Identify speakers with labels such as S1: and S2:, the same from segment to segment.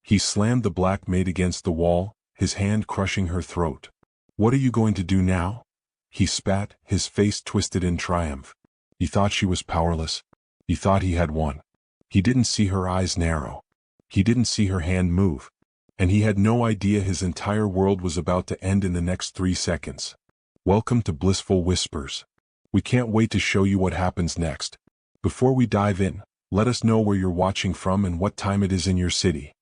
S1: He slammed the black maid against the wall, his hand crushing her throat. "What are you going to do now?" He spat, his face twisted in triumph. He thought she was powerless. He thought he had won. He didn't see her eyes narrow. He didn't see her hand move. And he had no idea his entire world was about to end in the next 3 seconds. Welcome to Blissful Whispers. We can't wait to show you what happens next. Before we dive in, let us know where you're watching from and what time it is in your city.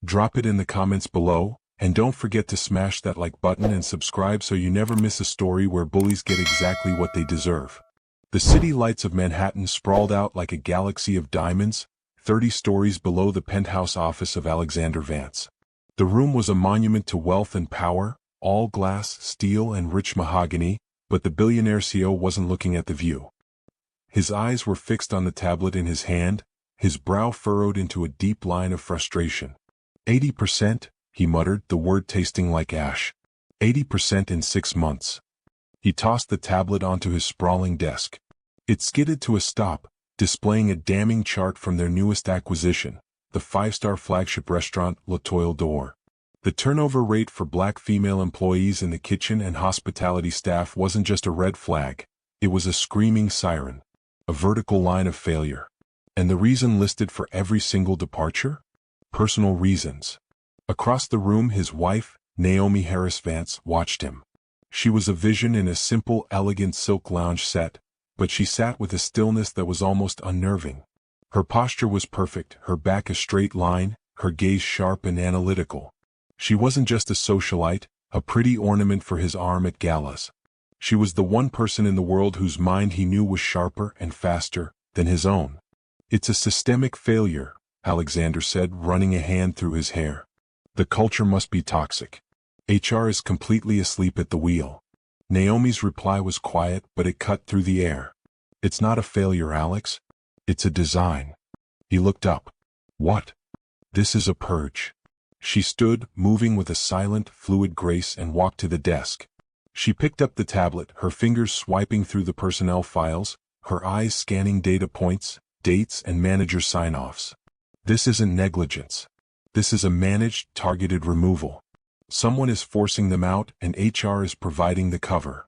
S1: Drop it in the comments below, and don't forget to smash that like button and subscribe so you never miss a story where bullies get exactly what they deserve. The city lights of Manhattan sprawled out like a galaxy of diamonds, 30 stories below the penthouse office of Alexander Vance. The room was a monument to wealth and power, all glass, steel, and rich mahogany, but the billionaire CEO wasn't looking at the view. His eyes were fixed on the tablet in his hand, his brow furrowed into a deep line of frustration. 80%, he muttered, the word tasting like ash. 80% in 6 months. He tossed the tablet onto his sprawling desk. It skidded to a stop, displaying a damning chart from their newest acquisition, the 5-star flagship restaurant La Toile d'Or. The turnover rate for black female employees in the kitchen and hospitality staff wasn't just a red flag, it was a screaming siren, a vertical line of failure. And the reason listed for every single departure? Personal reasons. Across the room, his wife, Naomi Harris Vance, watched him. She was a vision in a simple, elegant silk lounge set, but she sat with a stillness that was almost unnerving. Her posture was perfect, her back a straight line, her gaze sharp and analytical. She wasn't just a socialite, a pretty ornament for his arm at galas. She was the one person in the world whose mind he knew was sharper and faster than his own. "It's a systemic failure," Alexander said, running a hand through his hair. "The culture must be toxic. HR is completely asleep at the wheel." Naomi's reply was quiet, but it cut through the air. "It's not a failure, Alex. It's a design." He looked up. "What?" "This is a purge." She stood, moving with a silent, fluid grace, and walked to the desk. She picked up the tablet, her fingers swiping through the personnel files, her eyes scanning data points, dates, and manager sign-offs. "This isn't negligence. This is a managed, targeted removal. Someone is forcing them out, and HR is providing the cover."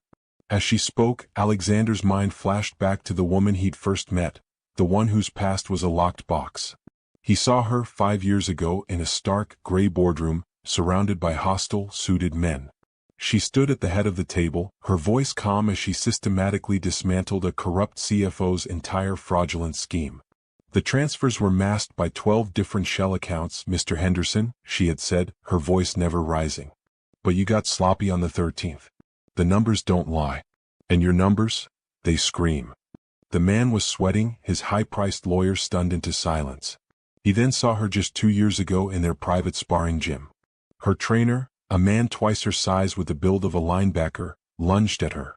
S1: As she spoke, Alexander's mind flashed back to the woman he'd first met, the one whose past was a locked box. He saw her 5 years ago in a stark, gray boardroom, surrounded by hostile, suited men. She stood at the head of the table, her voice calm as she systematically dismantled a corrupt CFO's entire fraudulent scheme. "The transfers were masked by 12 different shell accounts, Mr. Henderson," she had said, her voice never rising. "But you got sloppy on the 13th. The numbers don't lie. And your numbers? They scream." The man was sweating, his high-priced lawyer stunned into silence. He then saw her just 2 years ago in their private sparring gym. Her trainer, a man twice her size with the build of a linebacker, lunged at her.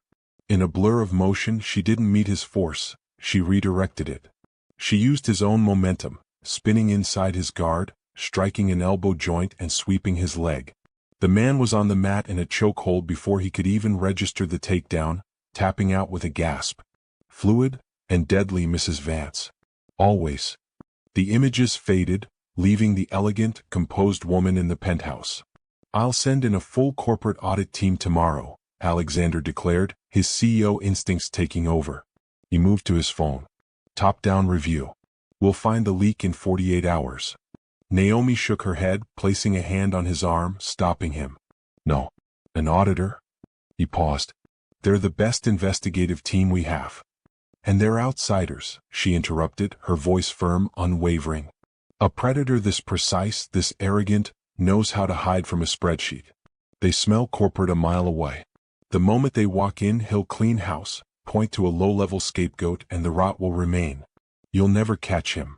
S1: In a blur of motion, she didn't meet his force, she redirected it. She used his own momentum, spinning inside his guard, striking an elbow joint and sweeping his leg. The man was on the mat in a chokehold before he could even register the takedown, tapping out with a gasp. "Fluid and deadly, Mrs. Vance. Always." The images faded, leaving the elegant, composed woman in the penthouse. "I'll send in a full corporate audit team tomorrow," Alexander declared, his CEO instincts taking over. He moved to his phone. "Top-down review. We'll find the leak in 48 hours. Naomi shook her head, placing a hand on his arm, stopping him. "No. An auditor?" He paused. "They're the best investigative team we have." "And they're outsiders," she interrupted, her voice firm, unwavering. "A predator this precise, this arrogant, knows how to hide from a spreadsheet. They smell corporate a mile away. The moment they walk in, he'll clean house, point to a low-level scapegoat, and the rot will remain. You'll never catch him."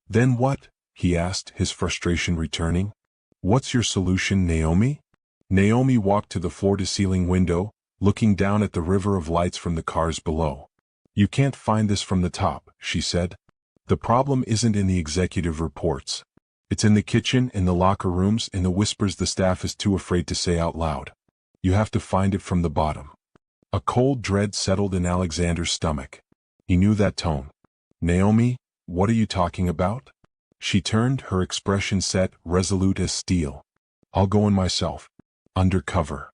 S1: "Then what?" he asked, his frustration returning. "What's your solution, Naomi?" Naomi walked to the floor-to-ceiling window, looking down at the river of lights from the cars below. "You can't find this from the top," she said. "The problem isn't in the executive reports. It's in the kitchen, in the locker rooms, in the whispers the staff is too afraid to say out loud. You have to find it from the bottom." A cold dread settled in Alexander's stomach. He knew that tone. "Naomi, what are you talking about?" She turned, her expression set, resolute as steel. I'll go in myself. Undercover.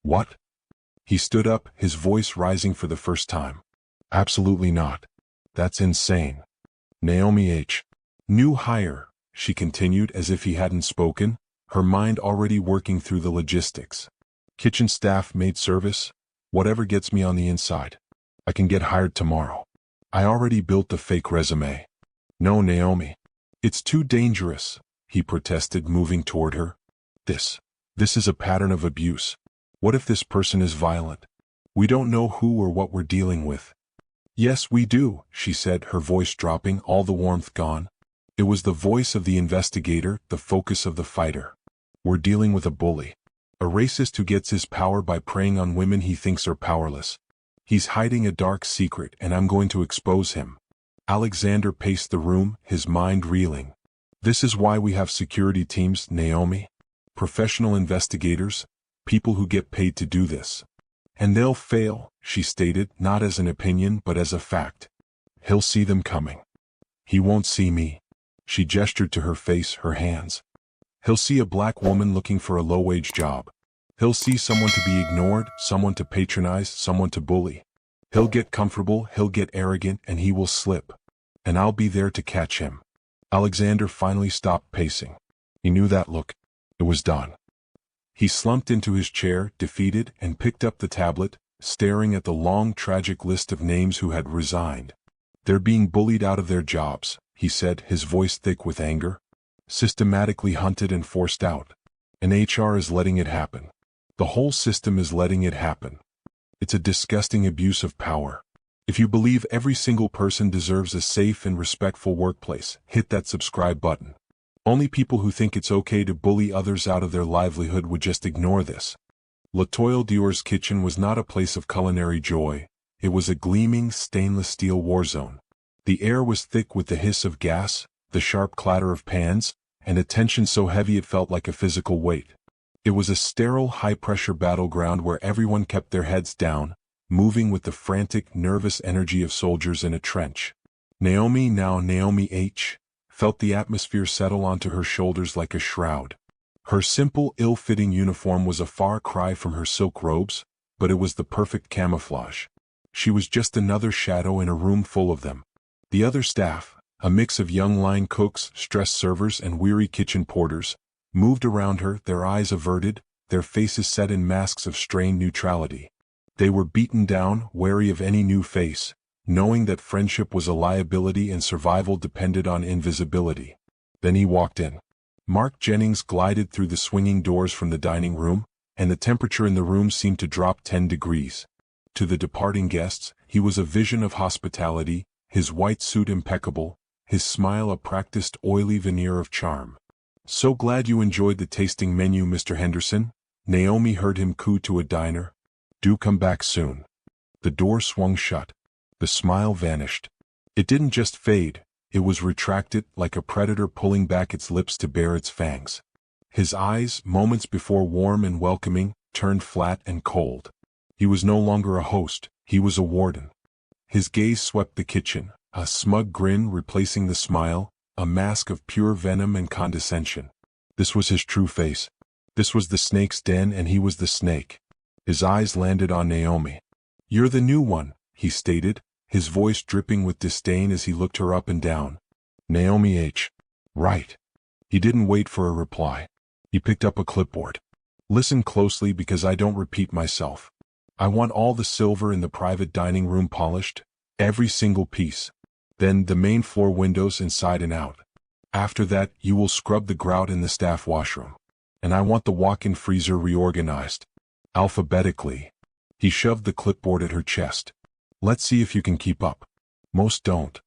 S1: What? He stood up, his voice rising for the first time. Absolutely not. That's insane. Naomi H. New hire, she continued as if he hadn't spoken, her mind already working through the logistics. Kitchen staff, maid service, whatever gets me on the inside. I can get hired tomorrow. I already built a fake resume. No, Naomi. It's too dangerous, he protested, moving toward her. This is a pattern of abuse. What if this person is violent? We don't know who or what we're dealing with. Yes, we do, she said, her voice dropping, all the warmth gone. It was the voice of the investigator, the focus of the fighter. We're dealing with a bully. A racist who gets his power by preying on women he thinks are powerless. He's hiding a dark secret, and I'm going to expose him. Alexander paced the room, his mind reeling. This is why we have security teams, Naomi. Professional investigators, people who get paid to do this. And they'll fail, she stated, not as an opinion but as a fact. He'll see them coming. He won't see me. She gestured to her face, her hands. He'll see a black woman looking for a low-wage job. He'll see someone to be ignored, someone to patronize, someone to bully. He'll get comfortable, he'll get arrogant, and he will slip. And I'll be there to catch him. Alexander finally stopped pacing. He knew that look. It was done. He slumped into his chair, defeated, and picked up the tablet, staring at the long, tragic list of names who had resigned. They're being bullied out of their jobs, he said, his voice thick with anger. Systematically hunted and forced out. And HR is letting it happen. The whole system is letting it happen. It's a disgusting abuse of power. If you believe every single person deserves a safe and respectful workplace, hit that subscribe button. Only people who think it's okay to bully others out of their livelihood would just ignore this. Latoile Dior's kitchen was not a place of culinary joy. It was a gleaming, stainless steel war zone. The air was thick with the hiss of gas, the sharp clatter of pans, and a tension so heavy it felt like a physical weight. It was a sterile, high-pressure battleground where everyone kept their heads down, moving with the frantic, nervous energy of soldiers in a trench. Naomi, now Naomi H., felt the atmosphere settle onto her shoulders like a shroud. Her simple, ill-fitting uniform was a far cry from her silk robes, but it was the perfect camouflage. She was just another shadow in a room full of them. The other staff, a mix of young line cooks, stressed servers, and weary kitchen porters, moved around her, their eyes averted, their faces set in masks of strained neutrality. They were beaten down, wary of any new face, knowing that friendship was a liability and survival depended on invisibility. Then he walked in. Mark Jennings glided through the swinging doors from the dining room, and the temperature in the room seemed to drop 10 degrees. To the departing guests, he was a vision of hospitality, his white suit impeccable, his smile a practiced oily veneer of charm. So glad you enjoyed the tasting menu, Mr. Henderson, Naomi heard him coo to a diner. Do come back soon. The door swung shut. The smile vanished. It didn't just fade, it was retracted like a predator pulling back its lips to bare its fangs. His eyes, moments before warm and welcoming, turned flat and cold. He was no longer a host, he was a warden. His gaze swept the kitchen, a smug grin replacing the smile, a mask of pure venom and condescension. This was his true face. This was the snake's den and he was the snake. His eyes landed on Naomi. You're the new one, he stated, his voice dripping with disdain as he looked her up and down. Naomi H. Right. He didn't wait for a reply. He picked up a clipboard. Listen closely because I don't repeat myself. I want all the silver in the private dining room polished, every single piece. Then the main floor windows inside and out. After that, you will scrub the grout in the staff washroom. And I want the walk-in freezer reorganized. Alphabetically. He shoved the clipboard at her chest. Let's see if you can keep up. Most don't.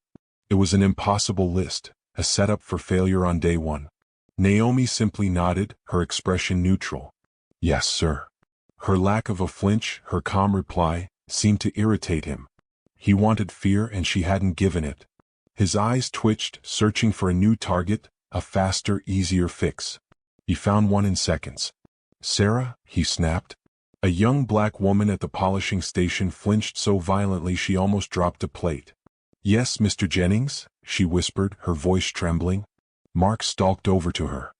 S1: It was an impossible list, a setup for failure on day one. Naomi simply nodded, her expression neutral. Yes, sir. Her lack of a flinch, her calm reply, seemed to irritate him. He wanted fear and she hadn't given it. His eyes twitched, searching for a new target, a faster, easier fix. He found one in seconds. Sarah, he snapped. A young black woman at the polishing station flinched so violently she almost dropped a plate. Yes, Mr. Jennings, she whispered, her voice trembling. Mark stalked over to her.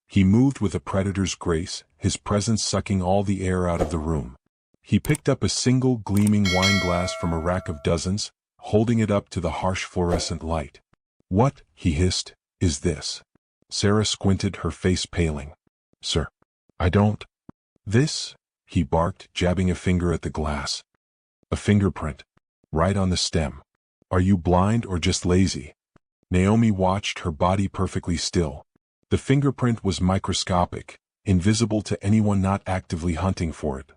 S1: He moved with a predator's grace, his presence sucking all the air out of the room. He picked up a single gleaming wine glass from a rack of dozens, holding it up to the harsh fluorescent light. "What," he hissed, "is this?" Sarah squinted, her face paling. "Sir, I don't." "This?" he barked, jabbing a finger at the glass. "A fingerprint. Right on the stem. Are you blind or just lazy?" Naomi watched, her body perfectly still. The fingerprint was microscopic, invisible to anyone not actively hunting for it.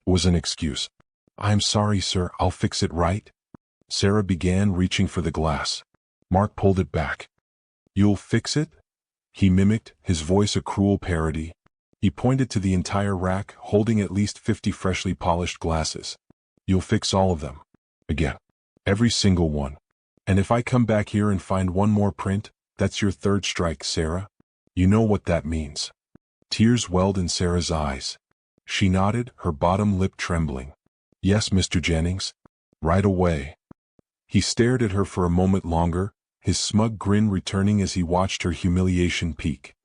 S1: It was an excuse. "I'm sorry, sir, I'll fix it right." Sarah began reaching for the glass. Mark pulled it back. "You'll fix it?" He mimicked, his voice a cruel parody. He pointed to the entire rack, holding at least 50 freshly polished glasses. "You'll fix all of them. Again. Every single one. And if I come back here and find one more print, that's your third strike, Sarah. You know what that means." Tears welled in Sarah's eyes. She nodded, her bottom lip trembling. "Yes, Mr. Jennings. Right away." He stared at her for a moment longer, his smug grin returning as he watched her humiliation peak.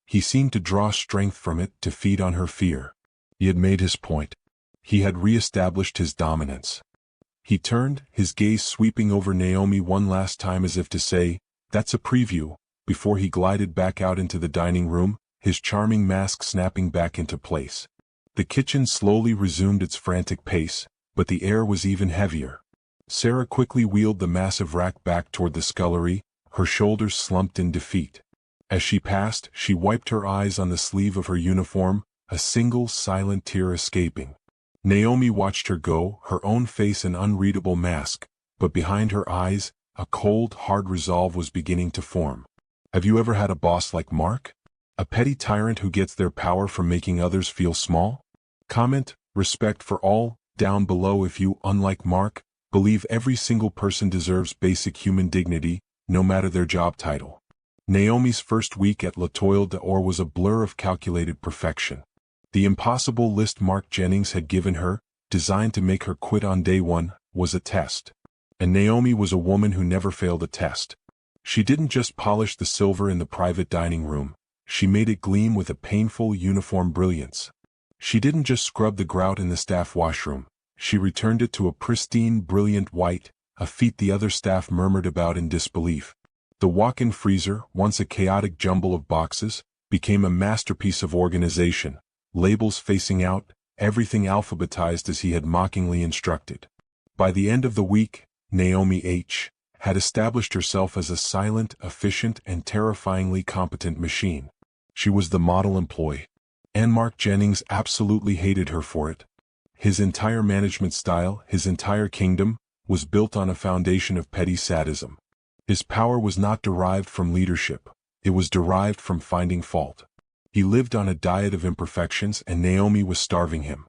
S1: He seemed to draw strength from it to feed on her fear. He had made his point. He had re-established his dominance. He turned, his gaze sweeping over Naomi one last time as if to say, "That's a preview," before he glided back out into the dining room, his charming mask snapping back into place. The kitchen slowly resumed its frantic pace, but the air was even heavier. Sarah quickly wheeled the massive rack back toward the scullery, her shoulders slumped in defeat. As she passed, she wiped her eyes on the sleeve of her uniform, a single silent tear escaping. Naomi watched her go, her own face an unreadable mask, but behind her eyes, a cold, hard resolve was beginning to form. Have you ever had a boss like Mark? A petty tyrant who gets their power from making others feel small? Comment, respect for all, down below if you, unlike Mark, believe every single person deserves basic human dignity, no matter their job title. Naomi's first week at L'Etoile d'Or was a blur of calculated perfection. The impossible list Mark Jennings had given her, designed to make her quit on day one, was a test. And Naomi was a woman who never failed a test. She didn't just polish the silver in the private dining room, she made it gleam with a painful uniform brilliance. She didn't just scrub the grout in the staff washroom, she returned it to a pristine, brilliant white, a feat the other staff murmured about in disbelief. The walk-in freezer, once a chaotic jumble of boxes, became a masterpiece of organization, labels facing out, everything alphabetized as he had mockingly instructed. By the end of the week, Naomi H. had established herself as a silent, efficient, and terrifyingly competent machine. She was the model employee. And Mark Jennings absolutely hated her for it. His entire management style, his entire kingdom, was built on a foundation of petty sadism. His power was not derived from leadership, it was derived from finding fault. He lived on a diet of imperfections and Naomi was starving him.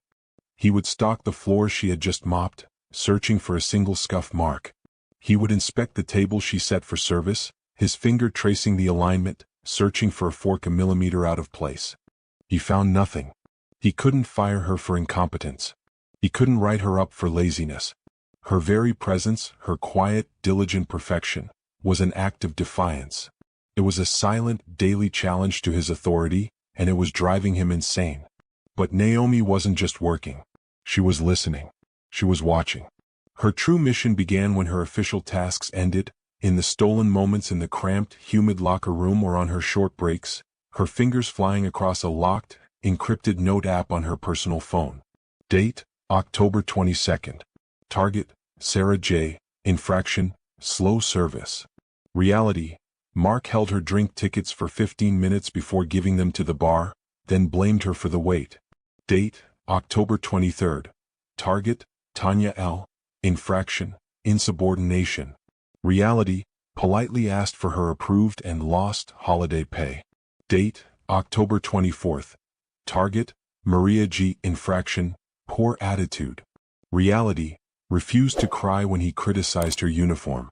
S1: He would stalk the floors she had just mopped, searching for a single scuff mark. He would inspect the table she set for service, his finger tracing the alignment, searching for a fork a millimeter out of place. He found nothing. He couldn't fire her for incompetence. He couldn't write her up for laziness. Her very presence, her quiet, diligent perfection, was an act of defiance. It was a silent, daily challenge to his authority, and it was driving him insane. But Naomi wasn't just working. She was listening. She was watching. Her true mission began when her official tasks ended, in the stolen moments in the cramped, humid locker room or on her short breaks, her fingers flying across a locked, encrypted note app on her personal phone. Date, October 22nd. Target, Sarah J. Infraction, slow service. Reality, Mark held her drink tickets for 15 minutes before giving them to the bar, then blamed her for the wait. Date, October 23rd. Target, Tanya L. Infraction, insubordination. Reality, politely asked for her approved and lost holiday pay. Date, October 24th. Target, Maria G. Infraction, poor attitude. Reality, refused to cry when he criticized her uniform.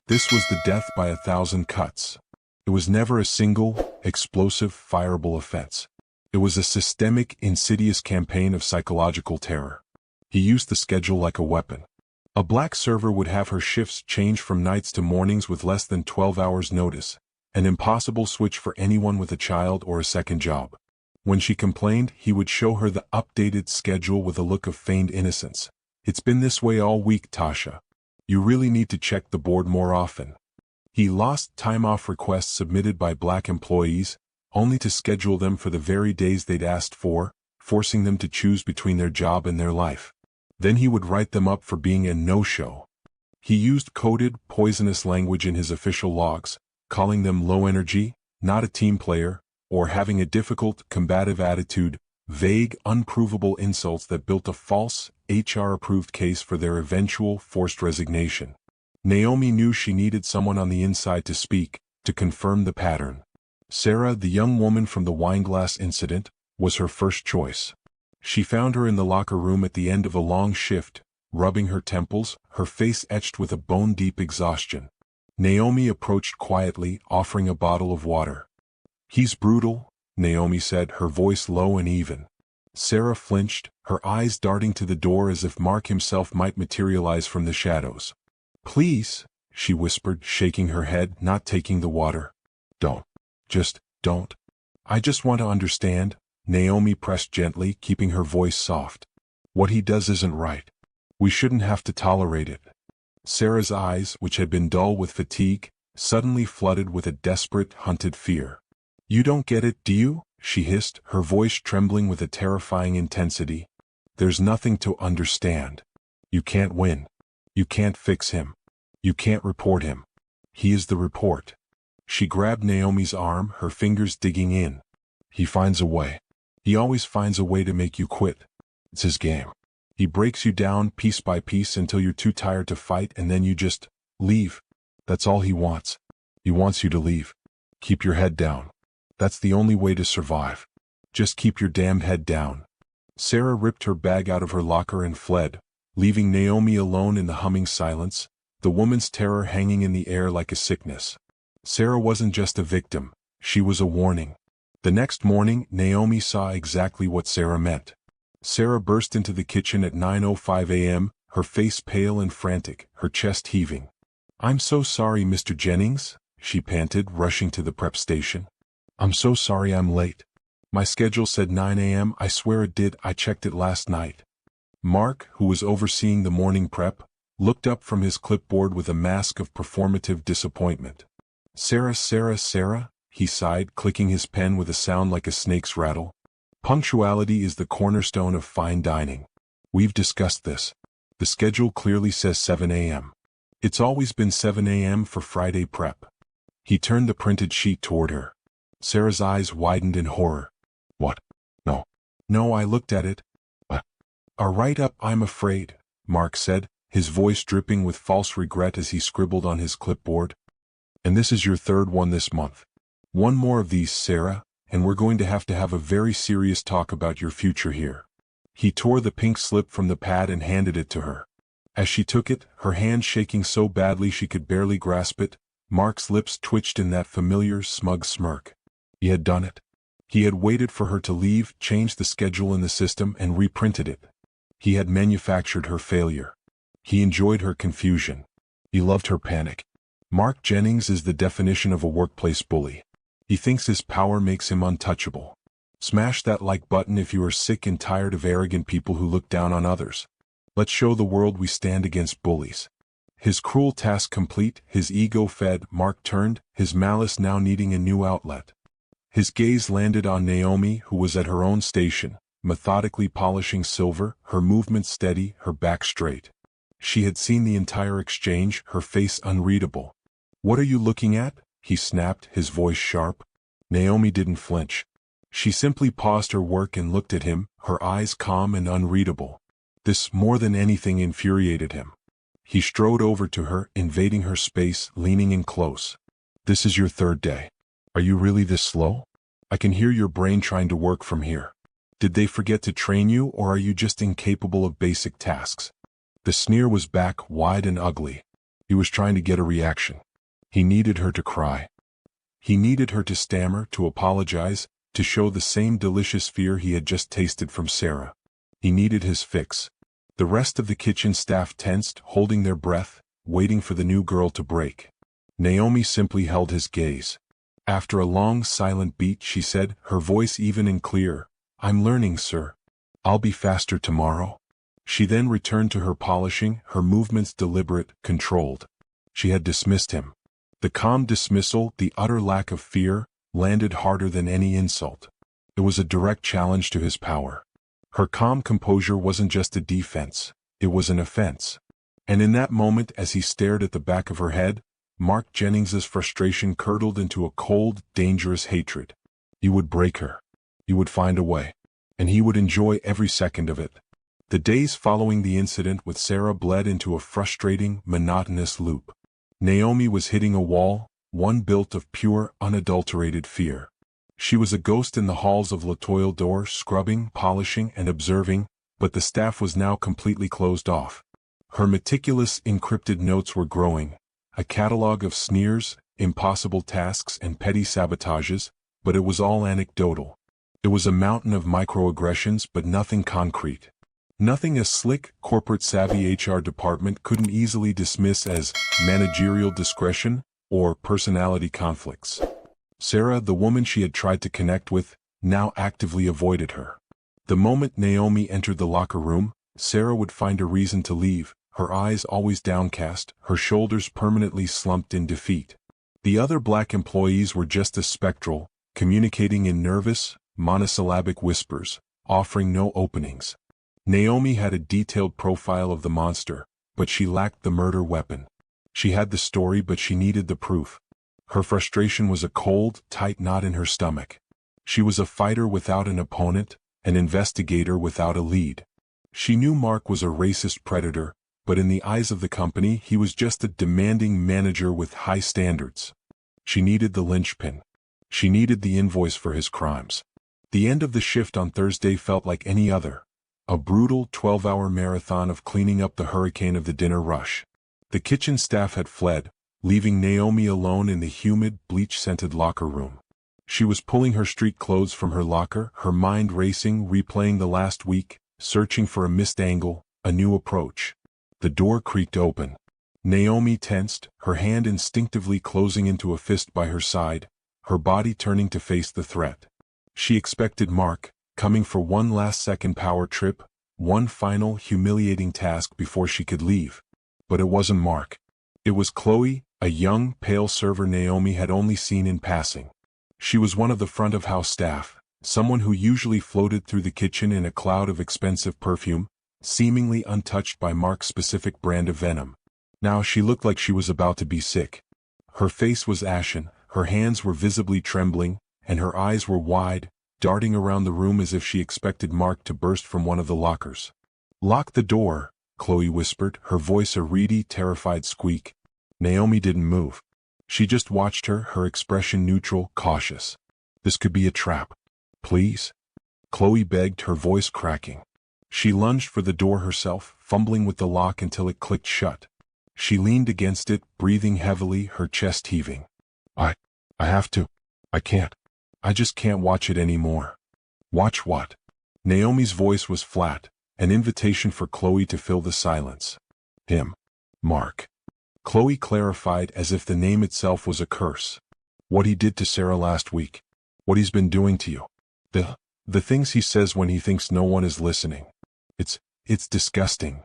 S1: This was the death by 1,000 cuts. It was never a single, explosive, fireable offense. It was a systemic, insidious campaign of psychological terror. He used the schedule like a weapon. A black server would have her shifts change from nights to mornings with less than 12 hours notice, An impossible switch for anyone with a child or a second job. When she complained, he would show her the updated schedule with a look of feigned innocence. It's been this way all week, Tasha. You really need to check the board more often. He lost time-off requests submitted by black employees, only to schedule them for the very days they'd asked for, forcing them to choose between their job and their life. Then he would write them up for being a no-show. He used coded, poisonous language in his official logs, calling them low energy, not a team player, or having a difficult, combative attitude, vague, unprovable insults that built a false, HR-approved case for their eventual forced resignation. Naomi knew she needed someone on the inside to speak, to confirm the pattern. Sarah, the young woman from the wineglass incident, was her first choice. She found her in the locker room at the end of a long shift, rubbing her temples, her face etched with a bone-deep exhaustion. Naomi approached quietly, offering a bottle of water. "He's brutal," Naomi said, her voice low and even. Sarah flinched, her eyes darting to the door as if Mark himself might materialize from the shadows. "Please," she whispered, shaking her head, not taking the water. "Don't. Just don't. I just want to understand," Naomi pressed gently, keeping her voice soft. "What he does isn't right. We shouldn't have to tolerate it." Sarah's eyes, which had been dull with fatigue, suddenly flooded with a desperate, hunted fear. "You don't get it, do you?" she hissed, her voice trembling with a terrifying intensity. "There's nothing to understand. You can't win. You can't fix him. You can't report him. He is the report." She grabbed Naomi's arm, her fingers digging in. "He finds a way. He always finds a way to make you quit. It's his game. He breaks you down piece by piece until you're too tired to fight and then you just leave. That's all he wants. He wants you to leave. Keep your head down. That's the only way to survive. Just keep your damn head down." Sarah ripped her bag out of her locker and fled, leaving Naomi alone in the humming silence, the woman's terror hanging in the air like a sickness. Sarah wasn't just a victim, she was a warning. The next morning, Naomi saw exactly what Sarah meant. Sarah burst into the kitchen at 9:05 a.m., her face pale and frantic, her chest heaving. "I'm so sorry, Mr. Jennings," she panted, rushing to the prep station. "I'm so sorry I'm late. My schedule said 9 a.m., I swear it did, I checked it last night." Mark, who was overseeing the morning prep, looked up from his clipboard with a mask of performative disappointment. Sarah, he sighed, clicking his pen with a sound like a snake's rattle. "Punctuality is the cornerstone of fine dining. We've discussed this. The schedule clearly says 7 a.m. It's always been 7 a.m. for Friday prep." He turned the printed sheet toward her. Sarah's eyes widened in horror. "What? No. No, I looked at it. A write-up, I'm afraid," Mark said, his voice dripping with false regret as he scribbled on his clipboard. "And this is your third one this month. One more of these, Sarah, and we're going to have a very serious talk about your future here." He tore the pink slip from the pad and handed it to her. As she took it, her hand shaking so badly she could barely grasp it, Mark's lips twitched in that familiar, smug smirk. He had done it. He had waited for her to leave, changed the schedule in the system, and reprinted it. He had manufactured her failure. He enjoyed her confusion. He loved her panic. Mark Jennings is the definition of a workplace bully. He thinks his power makes him untouchable. Smash that like button if you are sick and tired of arrogant people who look down on others. Let's show the world we stand against bullies. His cruel task complete, his ego fed, Mark turned, his malice now needing a new outlet. His gaze landed on Naomi, who was at her own station, methodically polishing silver, her movements steady, her back straight. She had seen the entire exchange, her face unreadable. "What are you looking at?" he snapped, his voice sharp. Naomi didn't flinch. She simply paused her work and looked at him, her eyes calm and unreadable. This, more than anything, infuriated him. He strode over to her, invading her space, leaning in close. "This is your third day. Are you really this slow? I can hear your brain trying to work from here. Did they forget to train you, or are you just incapable of basic tasks?" The sneer was back, wide and ugly. He was trying to get a reaction. He needed her to cry. He needed her to stammer, to apologize, to show the same delicious fear he had just tasted from Sarah. He needed his fix. The rest of the kitchen staff tensed, holding their breath, waiting for the new girl to break. Naomi simply held his gaze. After a long silent beat she said, her voice even and clear, "I'm learning, sir. I'll be faster tomorrow." She then returned to her polishing, her movements deliberate, controlled. She had dismissed him. The calm dismissal, the utter lack of fear, landed harder than any insult. It was a direct challenge to his power. Her calm composure wasn't just a defense, it was an offense. And in that moment, as he stared at the back of her head, Mark Jennings's frustration curdled into a cold, dangerous hatred. He would break her. He would find a way. And he would enjoy every second of it. The days following the incident with Sarah bled into a frustrating, monotonous loop. Naomi was hitting a wall, one built of pure, unadulterated fear. She was a ghost in the halls of Latoile Door, scrubbing, polishing, and observing, but the staff was now completely closed off. Her meticulous, encrypted notes were growing, a catalogue of sneers, impossible tasks, and petty sabotages, but it was all anecdotal. It was a mountain of microaggressions, but nothing concrete. Nothing a slick, corporate-savvy HR department couldn't easily dismiss as managerial discretion or personality conflicts. Sarah, the woman she had tried to connect with, now actively avoided her. The moment Naomi entered the locker room, Sarah would find a reason to leave, her eyes always downcast, her shoulders permanently slumped in defeat. The other black employees were just as spectral, communicating in nervous, monosyllabic whispers, offering no openings. Naomi had a detailed profile of the monster, but she lacked the murder weapon. She had the story, but she needed the proof. Her frustration was a cold, tight knot in her stomach. She was a fighter without an opponent, an investigator without a lead. She knew Mark was a racist predator, but in the eyes of the company he was just a demanding manager with high standards. She needed the linchpin. She needed the invoice for his crimes. The end of the shift on Thursday felt like any other. A brutal 12-hour marathon of cleaning up the hurricane of the dinner rush. The kitchen staff had fled, leaving Naomi alone in the humid, bleach-scented locker room. She was pulling her street clothes from her locker, her mind racing, replaying the last week, searching for a missed angle, a new approach. The door creaked open. Naomi tensed, her hand instinctively closing into a fist by her side, her body turning to face the threat. She expected Mark, coming for one last-second power trip, one final humiliating task before she could leave. But it wasn't Mark. It was Chloe, a young, pale server Naomi had only seen in passing. She was one of the front-of-house staff, someone who usually floated through the kitchen in a cloud of expensive perfume, seemingly untouched by Mark's specific brand of venom. Now she looked like she was about to be sick. Her face was ashen, her hands were visibly trembling, and her eyes were wide, darting around the room as if she expected Mark to burst from one of the lockers. "Lock the door," Chloe whispered, her voice a reedy, terrified squeak. Naomi didn't move. She just watched her, her expression neutral, cautious. "This could be a trap. Please?" Chloe begged, her voice cracking. She lunged for the door herself, fumbling with the lock until it clicked shut. She leaned against it, breathing heavily, her chest heaving. I have to. I can't. I just can't watch it anymore." "Watch what?" Naomi's voice was flat, an invitation for Chloe to fill the silence. "Him. Mark." Chloe clarified as if the name itself was a curse. "What he did to Sarah last week. What he's been doing to you. The things he says when he thinks no one is listening. It's disgusting."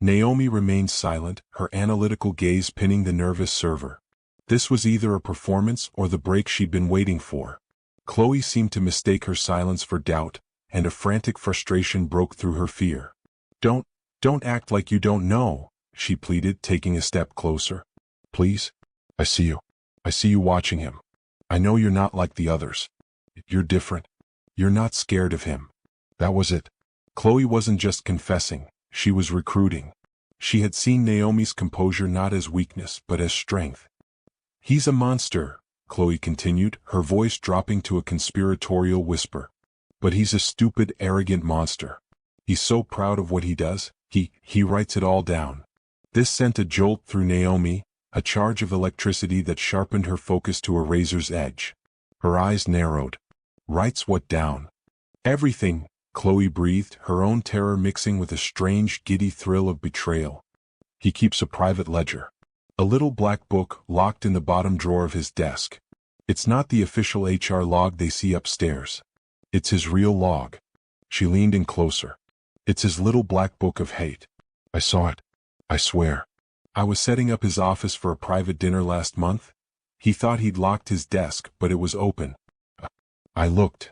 S1: Naomi remained silent, her analytical gaze pinning the nervous server. This was either a performance or the break she'd been waiting for. Chloe seemed to mistake her silence for doubt, and a frantic frustration broke through her fear. Don't act like you don't know," she pleaded, taking a step closer. "Please? I see you. I see you watching him. I know you're not like the others. You're different. You're not scared of him." That was it. Chloe wasn't just confessing, she was recruiting. She had seen Naomi's composure not as weakness but as strength. "He's a monster," Chloe continued, her voice dropping to a conspiratorial whisper. "But he's a stupid, arrogant monster. He's so proud of what he does, he writes it all down." This sent a jolt through Naomi, a charge of electricity that sharpened her focus to a razor's edge. Her eyes narrowed. "Writes what down?" "Everything," Chloe breathed, her own terror mixing with a strange, giddy thrill of betrayal. "He keeps a private ledger. A little black book locked in the bottom drawer of his desk. It's not the official HR log they see upstairs. It's his real log. She leaned in closer. It's his little black book of hate. I saw it. I swear. I was setting up his office for a private dinner last month. He thought he'd locked his desk, but it was open. I looked.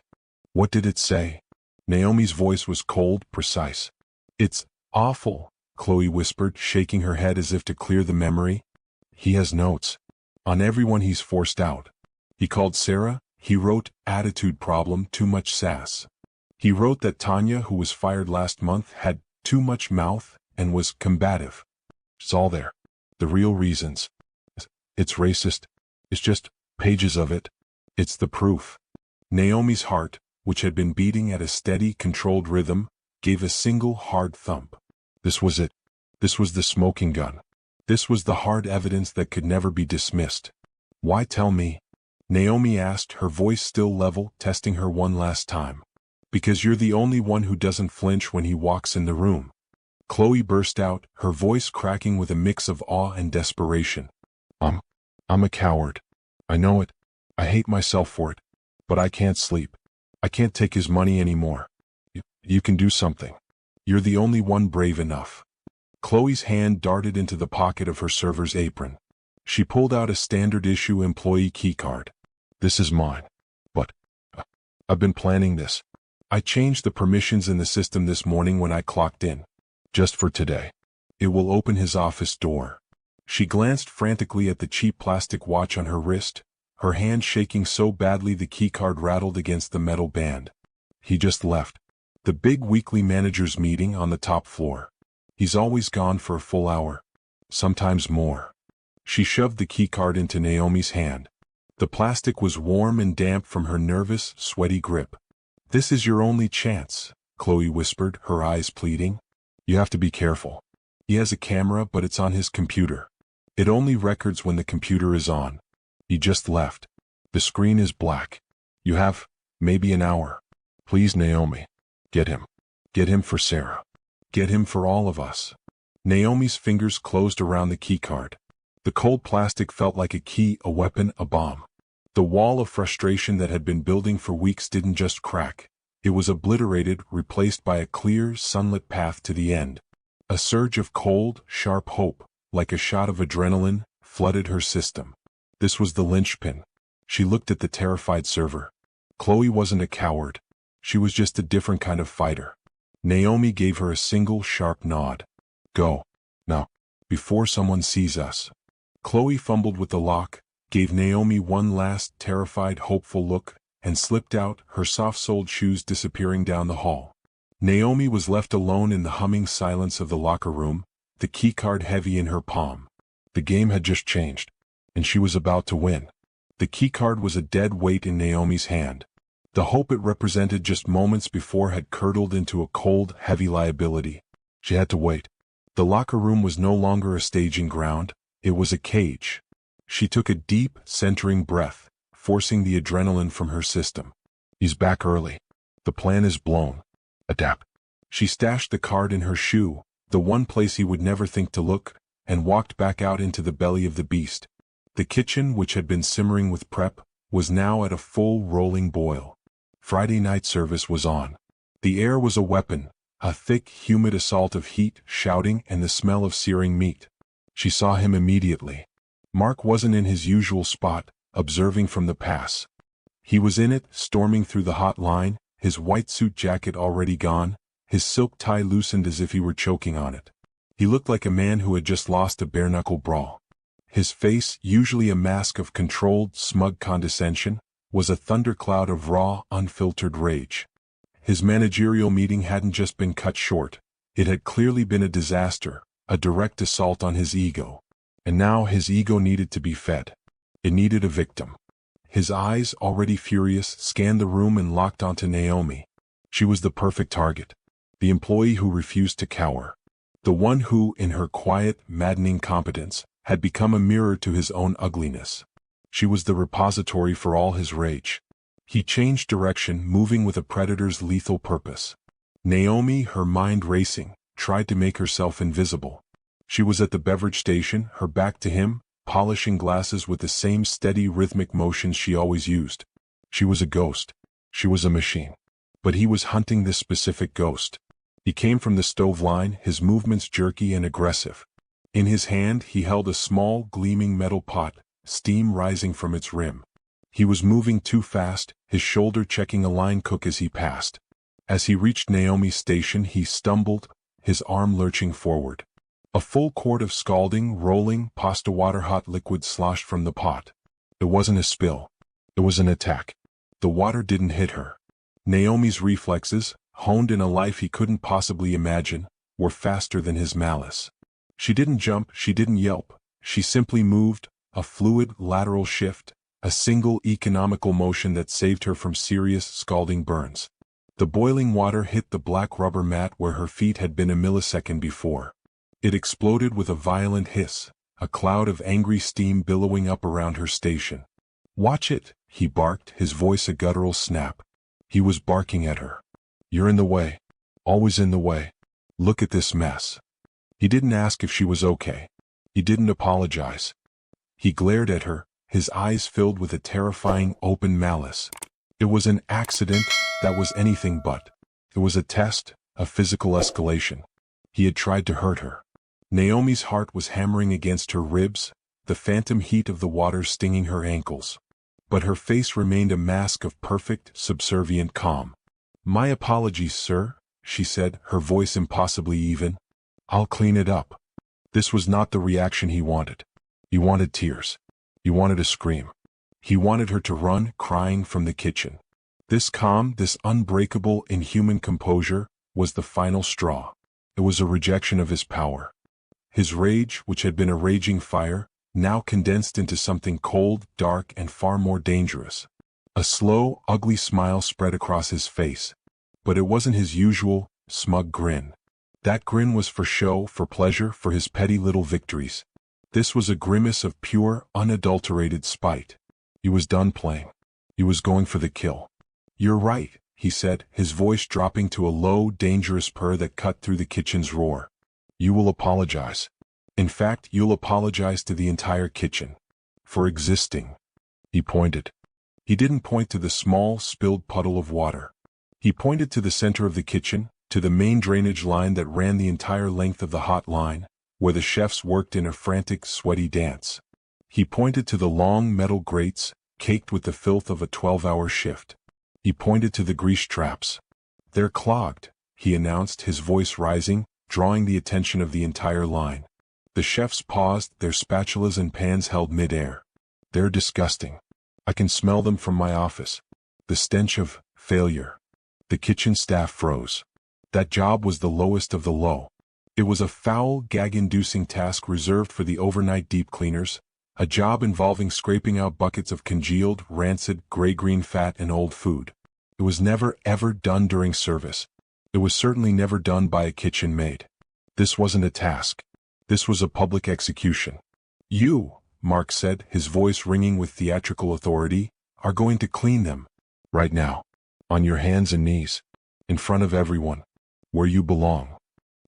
S1: What did it say? Naomi's voice was cold, precise. It's awful, Chloe whispered, shaking her head as if to clear the memory. He has notes. On everyone he's forced out. He called Sarah. He wrote, attitude problem, too much sass. He wrote that Tanya, who was fired last month, had too much mouth and was combative. It's all there. The real reasons. It's racist. It's just pages of it. It's the proof. Naomi's heart, which had been beating at a steady, controlled rhythm, gave a single hard thump. This was it. This was the smoking gun. This was the hard evidence that could never be dismissed. Why tell me? Naomi asked, her voice still level, testing her one last time. Because you're the only one who doesn't flinch when he walks in the room. Chloe burst out, her voice cracking with a mix of awe and desperation. I'm a coward. I know it. I hate myself for it. But I can't sleep. I can't take his money anymore. You can do something. You're the only one brave enough. Chloe's hand darted into the pocket of her server's apron. She pulled out a standard-issue employee keycard. This is mine. But I've been planning this. I changed the permissions in the system this morning when I clocked in. Just for today. It will open his office door. She glanced frantically at the cheap plastic watch on her wrist, her hand shaking so badly the keycard rattled against the metal band. He just left. The big weekly managers' meeting on the top floor. He's always gone for a full hour. Sometimes more. She shoved the keycard into Naomi's hand. The plastic was warm and damp from her nervous, sweaty grip. This is your only chance, Chloe whispered, her eyes pleading. You have to be careful. He has a camera, but it's on his computer. It only records when the computer is on. He just left. The screen is black. You have, maybe an hour. Please, Naomi. Get him. Get him for Sarah. Get him for all of us. Naomi's fingers closed around the keycard. The cold plastic felt like a key, a weapon, a bomb. The wall of frustration that had been building for weeks didn't just crack. It was obliterated, replaced by a clear, sunlit path to the end. A surge of cold, sharp hope, like a shot of adrenaline, flooded her system. This was the linchpin. She looked at the terrified server. Chloe wasn't a coward. She was just a different kind of fighter. Naomi gave her a single sharp nod. Go. Now. Before someone sees us. Chloe fumbled with the lock, gave Naomi one last terrified, hopeful look, and slipped out, her soft-soled shoes disappearing down the hall. Naomi was left alone in the humming silence of the locker room, the keycard heavy in her palm. The game had just changed, and she was about to win. The keycard was a dead weight in Naomi's hand. The hope it represented just moments before had curdled into a cold, heavy liability. She had to wait. The locker room was no longer a staging ground, it was a cage. She took a deep, centering breath, forcing the adrenaline from her system. He's back early. The plan is blown. Adapt. She stashed the card in her shoe, the one place he would never think to look, and walked back out into the belly of the beast. The kitchen, which had been simmering with prep, was now at a full rolling boil. Friday night service was on. The air was a weapon, a thick, humid assault of heat, shouting, and the smell of searing meat. She saw him immediately. Mark wasn't in his usual spot, observing from the pass. He was in it, storming through the hot line, his white suit jacket already gone, his silk tie loosened as if he were choking on it. He looked like a man who had just lost a bare-knuckle brawl. His face, usually a mask of controlled, smug condescension, was a thundercloud of raw, unfiltered rage. His managerial meeting hadn't just been cut short, it had clearly been a disaster, a direct assault on his ego. And now his ego needed to be fed. It needed a victim. His eyes, already furious, scanned the room and locked onto Naomi. She was the perfect target. The employee who refused to cower. The one who, in her quiet, maddening competence, had become a mirror to his own ugliness. She was the repository for all his rage. He changed direction, moving with a predator's lethal purpose. Naomi, her mind racing, tried to make herself invisible. She was at the beverage station, her back to him, polishing glasses with the same steady rhythmic motions she always used. She was a ghost. She was a machine. But he was hunting this specific ghost. He came from the stove line, his movements jerky and aggressive. In his hand he held a small, gleaming metal pot, steam rising from its rim. He was moving too fast, his shoulder checking a line cook as he passed. As he reached Naomi's station he stumbled, his arm lurching forward. A full quart of scalding, rolling, pasta water hot liquid sloshed from the pot. It wasn't a spill. It was an attack. The water didn't hit her. Naomi's reflexes, honed in a life he couldn't possibly imagine, were faster than his malice. She didn't jump, she didn't yelp. She simply moved, a fluid, lateral shift, a single economical motion that saved her from serious, scalding burns. The boiling water hit the black rubber mat where her feet had been a millisecond before. It exploded with a violent hiss, a cloud of angry steam billowing up around her station. "Watch it," he barked, his voice a guttural snap. He was barking at her. "You're in the way. Always in the way. Look at this mess." He didn't ask if she was okay. He didn't apologize. He glared at her, his eyes filled with a terrifying, open malice. It was an accident, that was anything but. It was a test, a physical escalation. He had tried to hurt her. Naomi's heart was hammering against her ribs, the phantom heat of the water stinging her ankles. But her face remained a mask of perfect, subservient calm. "My apologies, sir," she said, her voice impossibly even. "I'll clean it up." This was not the reaction he wanted. He wanted tears. He wanted a scream. He wanted her to run, crying, from the kitchen. This calm, this unbreakable, inhuman composure, was the final straw. It was a rejection of his power. His rage, which had been a raging fire, now condensed into something cold, dark, and far more dangerous. A slow, ugly smile spread across his face. But it wasn't his usual, smug grin. That grin was for show, for pleasure, for his petty little victories. This was a grimace of pure, unadulterated spite. He was done playing. He was going for the kill. "You're right," he said, his voice dropping to a low, dangerous purr that cut through the kitchen's roar. "You will apologize. In fact, you'll apologize to the entire kitchen. For existing." He pointed. He didn't point to the small, spilled puddle of water. He pointed to the center of the kitchen, to the main drainage line that ran the entire length of the hot line, where the chefs worked in a frantic, sweaty dance. He pointed to the long metal grates, caked with the filth of a 12-hour shift. He pointed to the grease traps. "They're clogged," he announced, his voice rising, drawing the attention of the entire line. The chefs paused, their spatulas and pans held mid-air. "They're disgusting. I can smell them from my office. The stench of failure." The kitchen staff froze. That job was the lowest of the low. It was a foul, gag-inducing task reserved for the overnight deep cleaners, a job involving scraping out buckets of congealed, rancid, gray-green fat and old food. It was never, ever done during service. It was certainly never done by a kitchen maid. This wasn't a task. This was a public execution. "You," Mark said, his voice ringing with theatrical authority, "are going to clean them. Right now. On your hands and knees. In front of everyone. Where you belong."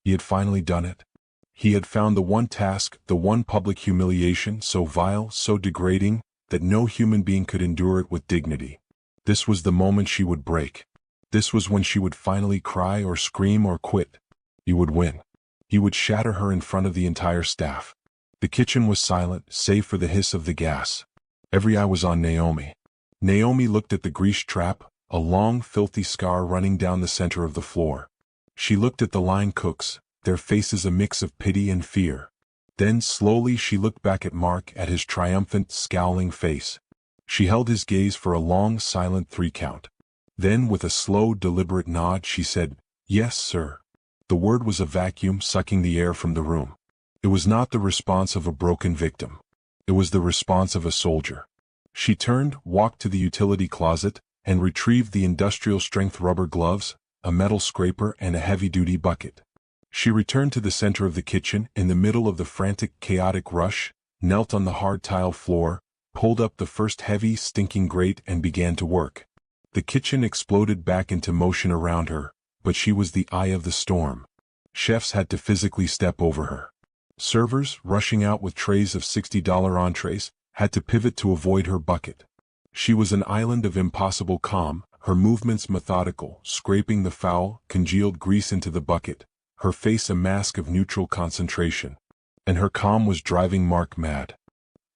S1: He had finally done it. He had found the one task, the one public humiliation, so vile, so degrading, that no human being could endure it with dignity. This was the moment she would break. This was when she would finally cry or scream or quit. He would win. He would shatter her in front of the entire staff. The kitchen was silent, save for the hiss of the gas. Every eye was on Naomi. Naomi looked at the grease trap, a long, filthy scar running down the center of the floor. She looked at the line cooks, their faces a mix of pity and fear. Then, slowly, she looked back at Mark, at his triumphant, scowling face. She held his gaze for a long, silent 3 count. Then, with a slow, deliberate nod, she said, "Yes, sir." The word was a vacuum sucking the air from the room. It was not the response of a broken victim. It was the response of a soldier. She turned, walked to the utility closet, and retrieved the industrial-strength rubber gloves, a metal scraper, and a heavy-duty bucket. She returned to the center of the kitchen, in the middle of the frantic, chaotic rush, knelt on the hard tile floor, pulled up the first heavy, stinking grate and began to work. The kitchen exploded back into motion around her, but she was the eye of the storm. Chefs had to physically step over her. Servers, rushing out with trays of $60 entrees, had to pivot to avoid her bucket. She was an island of impossible calm, her movements methodical, scraping the foul, congealed grease into the bucket, her face a mask of neutral concentration. And her calm was driving Mark mad.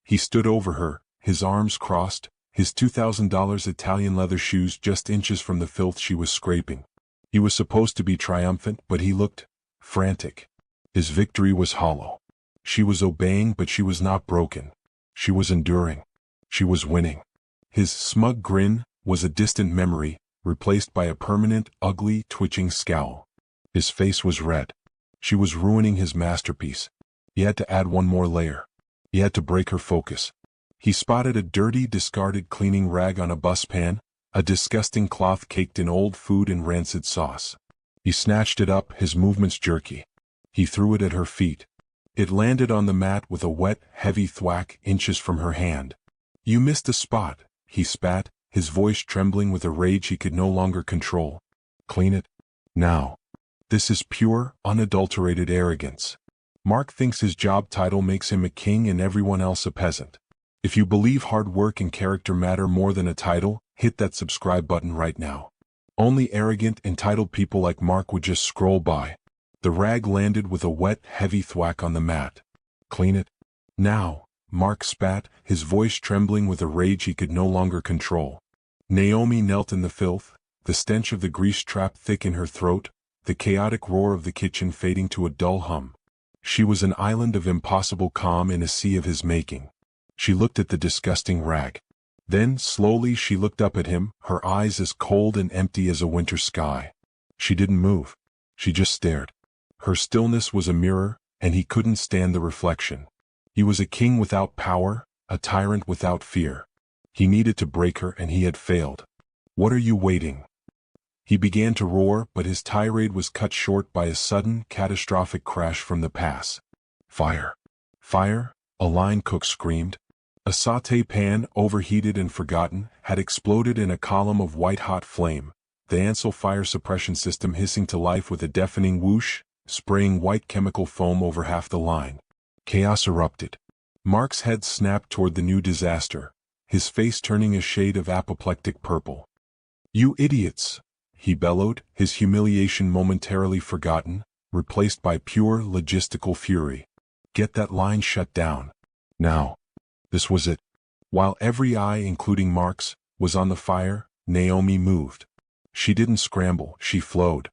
S1: He stood over her, his arms crossed, his $2,000 Italian leather shoes just inches from the filth she was scraping. He was supposed to be triumphant, but he looked frantic. His victory was hollow. She was obeying, but she was not broken. She was enduring. She was winning. His smug grin was a distant memory, replaced by a permanent, ugly, twitching scowl. His face was red. She was ruining his masterpiece. He had to add one more layer. He had to break her focus. He spotted a dirty, discarded cleaning rag on a bus pan, a disgusting cloth caked in old food and rancid sauce. He snatched it up, his movements jerky. He threw it at her feet. It landed on the mat with a wet, heavy thwack inches from her hand. "You missed a spot," he spat, his voice trembling with a rage he could no longer control. "Clean it. Now." This is pure, unadulterated arrogance. Mark thinks his job title makes him a king and everyone else a peasant. If you believe hard work and character matter more than a title, hit that subscribe button right now. Only arrogant, entitled people like Mark would just scroll by. The rag landed with a wet, heavy thwack on the mat. "Clean it. Now," Mark spat, his voice trembling with a rage he could no longer control. Naomi knelt in the filth, the stench of the grease trap thick in her throat, the chaotic roar of the kitchen fading to a dull hum. She was an island of impossible calm in a sea of his making. She looked at the disgusting rag. Then, slowly, she looked up at him, her eyes as cold and empty as a winter sky. She didn't move. She just stared. Her stillness was a mirror, and he couldn't stand the reflection. He was a king without power, a tyrant without fear. He needed to break her, and he had failed. "What are you waiting?" He began to roar, but his tirade was cut short by a sudden, catastrophic crash from the pass. "Fire! Fire!" a line cook screamed. A sauté pan, overheated and forgotten, had exploded in a column of white-hot flame, the Ansel fire suppression system hissing to life with a deafening whoosh, spraying white chemical foam over half the line. Chaos erupted. Mark's head snapped toward the new disaster, his face turning a shade of apoplectic purple. "You idiots!" he bellowed, his humiliation momentarily forgotten, replaced by pure logistical fury. "Get that line shut down. Now." This was it. While every eye, including Mark's, was on the fire, Naomi moved. She didn't scramble, she flowed.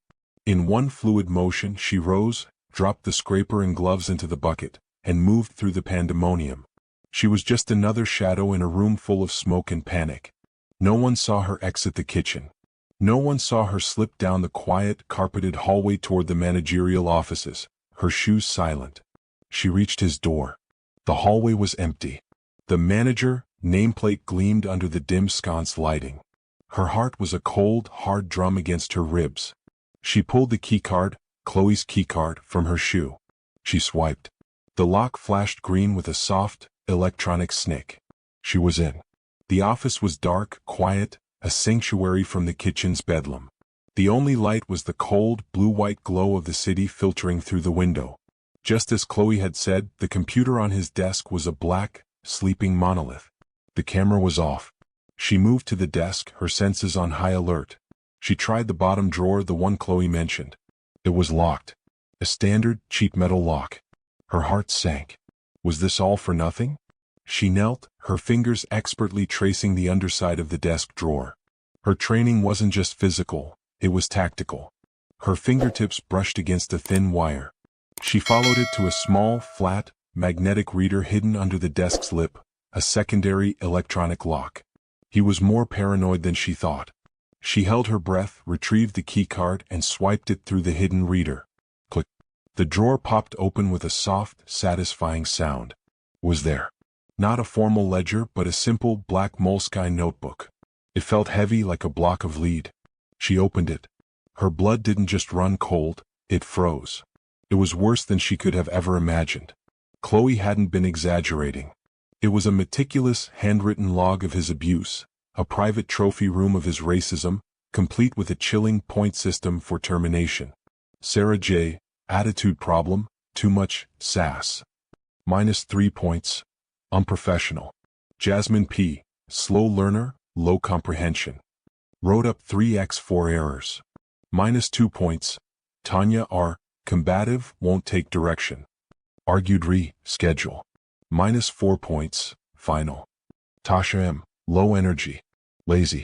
S1: In one fluid motion she rose, dropped the scraper and gloves into the bucket, and moved through the pandemonium. She was just another shadow in a room full of smoke and panic. No one saw her exit the kitchen. No one saw her slip down the quiet, carpeted hallway toward the managerial offices, her shoes silent. She reached his door. The hallway was empty. The manager nameplate gleamed under the dim sconce lighting. Her heart was a cold, hard drum against her ribs. She pulled the keycard, Chloe's keycard, from her shoe. She swiped. The lock flashed green with a soft, electronic snick. She was in. The office was dark, quiet, a sanctuary from the kitchen's bedlam. The only light was the cold, blue-white glow of the city filtering through the window. Just as Chloe had said, the computer on his desk was a black, sleeping monolith. The camera was off. She moved to the desk, her senses on high alert. She tried the bottom drawer, the one Chloe mentioned. It was locked. A standard, cheap metal lock. Her heart sank. Was this all for nothing? She knelt, her fingers expertly tracing the underside of the desk drawer. Her training wasn't just physical, it was tactical. Her fingertips brushed against a thin wire. She followed it to a small, flat, magnetic reader hidden under the desk's lip, a secondary electronic lock. He was more paranoid than she thought. She held her breath, retrieved the keycard, and swiped it through the hidden reader. Click. The drawer popped open with a soft, satisfying sound. Was there? Not a formal ledger, but a simple, black moleskine notebook. It felt heavy like a block of lead. She opened it. Her blood didn't just run cold, it froze. It was worse than she could have ever imagined. Chloe hadn't been exaggerating. It was a meticulous, handwritten log of his abuse, a private trophy room of his racism, complete with a chilling point system for termination. Sarah J., attitude problem, too much sass. -3 points. Unprofessional. Jasmine P. Slow learner, low comprehension. Wrote up 3x4 errors. -2 points. Tanya R. Combative, won't take direction. Argued schedule. -4 points. Final. Tasha M. Low energy. Lazy.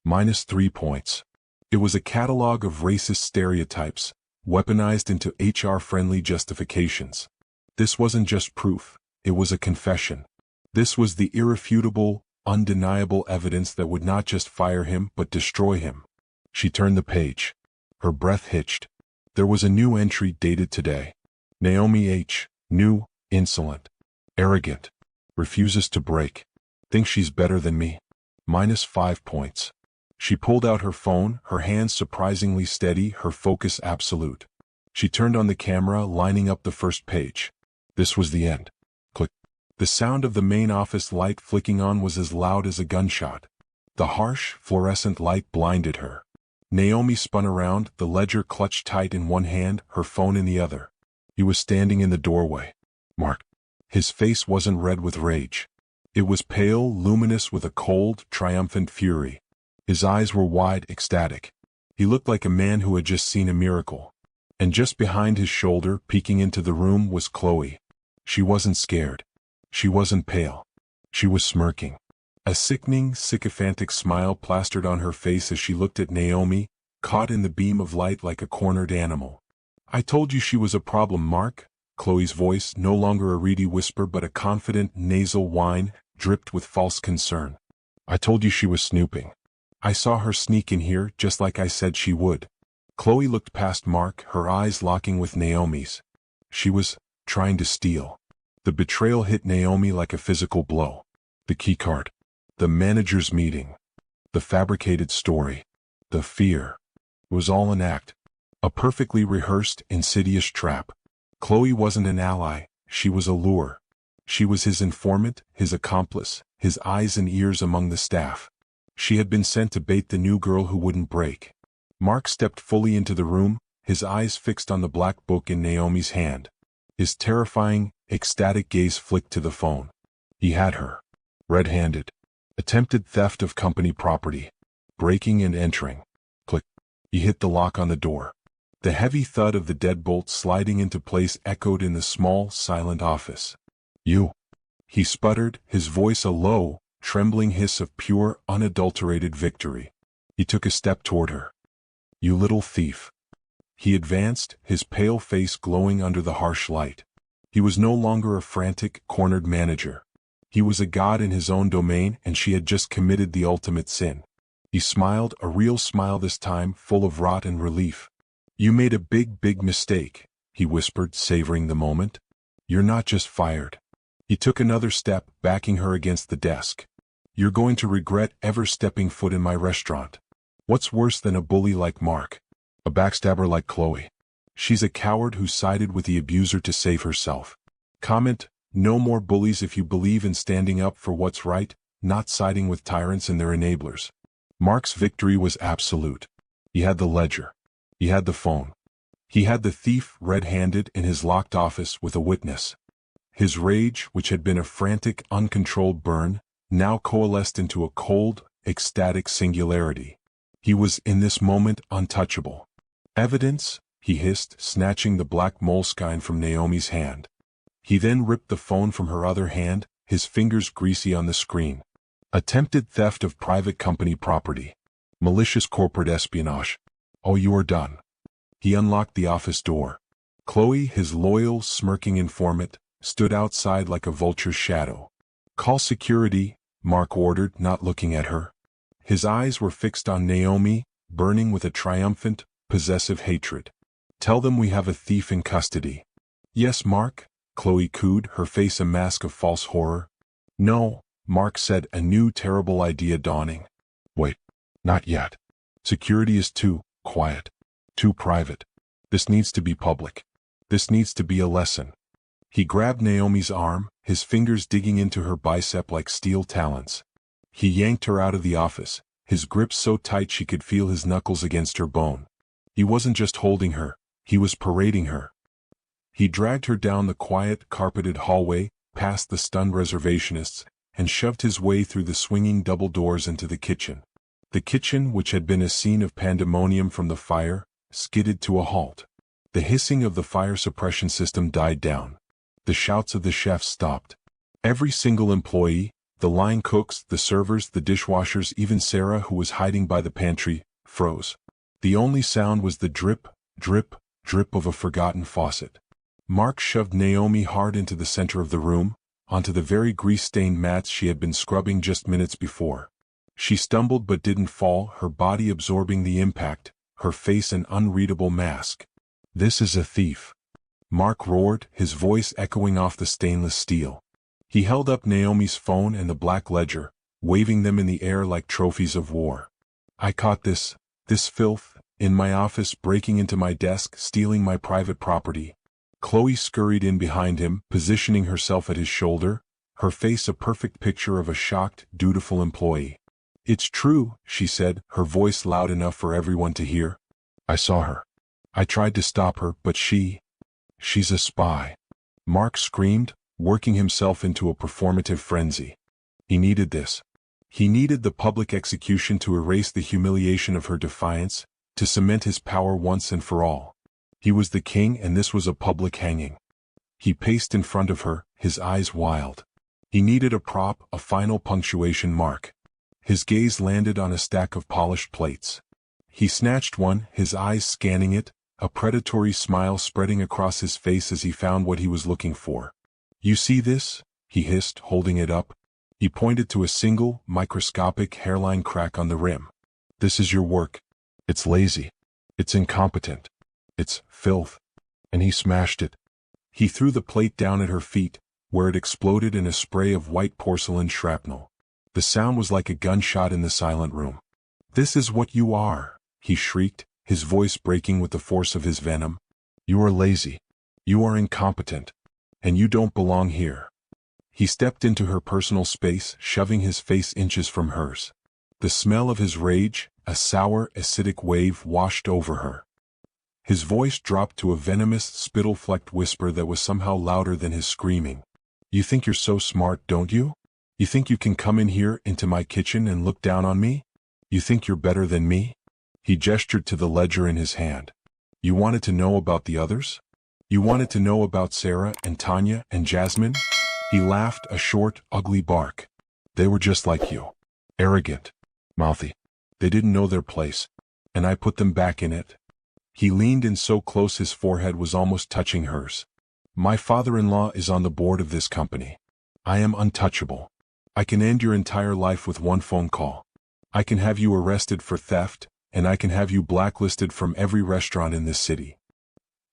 S1: -3 points. It was a catalog of racist stereotypes, weaponized into HR-friendly justifications. This wasn't just proof, it was a confession. This was the irrefutable, undeniable evidence that would not just fire him but destroy him. She turned the page. Her breath hitched. There was a new entry dated today. Naomi H. New, insolent, arrogant, refuses to break. Thinks she's better than me. -5 points. She pulled out her phone, her hands surprisingly steady, her focus absolute. She turned on the camera, lining up the first page. This was the end. Click. The sound of the main office light flicking on was as loud as a gunshot. The harsh, fluorescent light blinded her. Naomi spun around, the ledger clutched tight in one hand, her phone in the other. He was standing in the doorway. Mark. His face wasn't red with rage. It was pale, luminous with a cold, triumphant fury. His eyes were wide, ecstatic. He looked like a man who had just seen a miracle. And just behind his shoulder, peeking into the room, was Chloe. She wasn't scared. She wasn't pale. She was smirking. A sickening, sycophantic smile plastered on her face as she looked at Naomi, caught in the beam of light like a cornered animal. I told you she was a problem, Mark. Chloe's voice, no longer a reedy whisper but a confident, nasal whine, dripped with false concern. I told you she was snooping. I saw her sneak in here just like I said she would. Chloe looked past Mark, her eyes locking with Naomi's. She was trying to steal. The betrayal hit Naomi like a physical blow. The keycard. The manager's meeting. The fabricated story. The fear. It was all an act. A perfectly rehearsed, insidious trap. Chloe wasn't an ally, she was a lure. She was his informant, his accomplice, his eyes and ears among the staff. She had been sent to bait the new girl who wouldn't break. Mark stepped fully into the room, his eyes fixed on the black book in Naomi's hand. His terrifying, ecstatic gaze flicked to the phone. He had her. Red-handed. Attempted theft of company property. Breaking and entering. Click. He hit the lock on the door. The heavy thud of the deadbolt sliding into place echoed in the small, silent office. You. He sputtered, his voice a low, trembling hiss of pure, unadulterated victory. He took a step toward her. You little thief. He advanced, his pale face glowing under the harsh light. He was no longer a frantic, cornered manager. He was a god in his own domain, and she had just committed the ultimate sin. He smiled, a real smile this time, full of rot and relief. You made a big mistake, he whispered, savoring the moment. You're not just fired. He took another step, backing her against the desk. You're going to regret ever stepping foot in my restaurant. What's worse than a bully like Mark? A backstabber like Chloe. She's a coward who sided with the abuser to save herself. Comment, no more bullies if you believe in standing up for what's right, not siding with tyrants and their enablers. Mark's victory was absolute. He had the ledger. He had the phone. He had the thief red-handed in his locked office with a witness. His rage, which had been a frantic, uncontrolled burn, now coalesced into a cold, ecstatic singularity. He was, in this moment, untouchable. Evidence, he hissed, snatching the black moleskine from Naomi's hand. He then ripped the phone from her other hand, his fingers greasy on the screen. Attempted theft of private company property. Malicious corporate espionage. Oh, you are done. He unlocked the office door. Chloe, his loyal, smirking informant, stood outside like a vulture's shadow. Call security, Mark ordered, not looking at her. His eyes were fixed on Naomi, burning with a triumphant, possessive hatred. Tell them we have a thief in custody. Yes, Mark, Chloe cooed, her face a mask of false horror. No, Mark said, a new terrible idea dawning. Wait, not yet. Security is too quiet, too private. This needs to be public. This needs to be a lesson. He grabbed Naomi's arm, his fingers digging into her bicep like steel talons. He yanked her out of the office, his grip so tight she could feel his knuckles against her bone. He wasn't just holding her, he was parading her. He dragged her down the quiet, carpeted hallway, past the stunned reservationists, and shoved his way through the swinging double doors into the kitchen. The kitchen, which had been a scene of pandemonium from the fire, skidded to a halt. The hissing of the fire suppression system died down. The shouts of the chefs stopped. Every single employee, the line cooks, the servers, the dishwashers, even Sarah, who was hiding by the pantry, froze. The only sound was the drip, drip, drip of a forgotten faucet. Mark shoved Naomi hard into the center of the room, onto the very grease-stained mats she had been scrubbing just minutes before. She stumbled but didn't fall, her body absorbing the impact, her face an unreadable mask. "This is a thief," Mark roared, his voice echoing off the stainless steel. He held up Naomi's phone and the black ledger, waving them in the air like trophies of war. "I caught this filth, in my office, breaking into my desk, stealing my private property." Chloe scurried in behind him, positioning herself at his shoulder, her face a perfect picture of a shocked, dutiful employee. "It's true," she said, her voice loud enough for everyone to hear. "I saw her. I tried to stop her, but she's a spy." Mark screamed, working himself into a performative frenzy. He needed this. He needed the public execution to erase the humiliation of her defiance, to cement his power once and for all. He was the king, and this was a public hanging. He paced in front of her, his eyes wild. He needed a prop, a final punctuation mark. His gaze landed on a stack of polished plates. He snatched one, his eyes scanning it, a predatory smile spreading across his face as he found what he was looking for. "You see this?" he hissed, holding it up. He pointed to a single, microscopic hairline crack on the rim. "This is your work. It's lazy. It's incompetent. It's filth." And he smashed it. He threw the plate down at her feet, where it exploded in a spray of white porcelain shrapnel. The sound was like a gunshot in the silent room. "This is what you are," he shrieked, his voice breaking with the force of his venom. "You are lazy. You are incompetent. And you don't belong here." He stepped into her personal space, shoving his face inches from hers. The smell of his rage, a sour, acidic wave, washed over her. His voice dropped to a venomous, spittle-flecked whisper that was somehow louder than his screaming. "You think you're so smart, don't you? You think you can come in here, into my kitchen, and look down on me? You think you're better than me?" He gestured to the ledger in his hand. "You wanted to know about the others? You wanted to know about Sarah and Tanya and Jasmine?" He laughed, a short, ugly bark. "They were just like you. Arrogant. Mouthy. They didn't know their place. And I put them back in it." He leaned in so close his forehead was almost touching hers. "My father-in-law is on the board of this company. I am untouchable. I can end your entire life with one phone call. I can have you arrested for theft, and I can have you blacklisted from every restaurant in this city."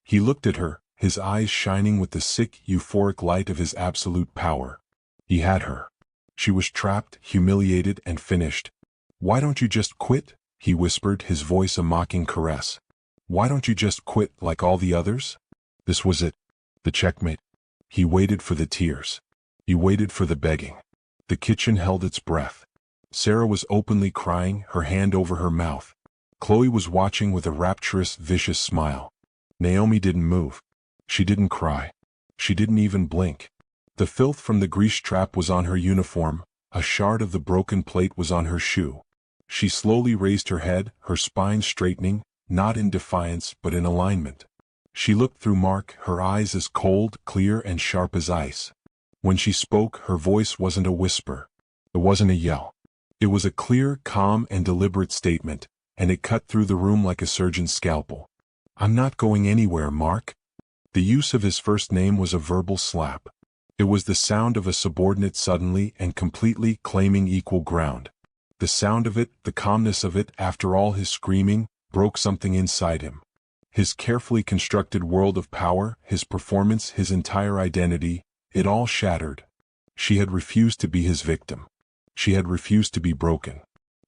S1: He looked at her, his eyes shining with the sick, euphoric light of his absolute power. He had her. She was trapped, humiliated, and finished. "Why don't you just quit?" he whispered, his voice a mocking caress. "Why don't you just quit like all the others?" This was it. The checkmate. He waited for the tears. He waited for the begging. The kitchen held its breath. Sarah was openly crying, her hand over her mouth. Chloe was watching with a rapturous, vicious smile. Naomi didn't move. She didn't cry. She didn't even blink. The filth from the grease trap was on her uniform, a shard of the broken plate was on her shoe. She slowly raised her head, her spine straightening, not in defiance but in alignment. She looked through Mark, her eyes as cold, clear, and sharp as ice. When she spoke, her voice wasn't a whisper. It wasn't a yell. It was a clear, calm, and deliberate statement, and it cut through the room like a surgeon's scalpel. "I'm not going anywhere, Mark." The use of his first name was a verbal slap. It was the sound of a subordinate suddenly and completely claiming equal ground. The sound of it, the calmness of it, after all his screaming, broke something inside him. His carefully constructed world of power, his performance, his entire identity, it all shattered. She had refused to be his victim. She had refused to be broken.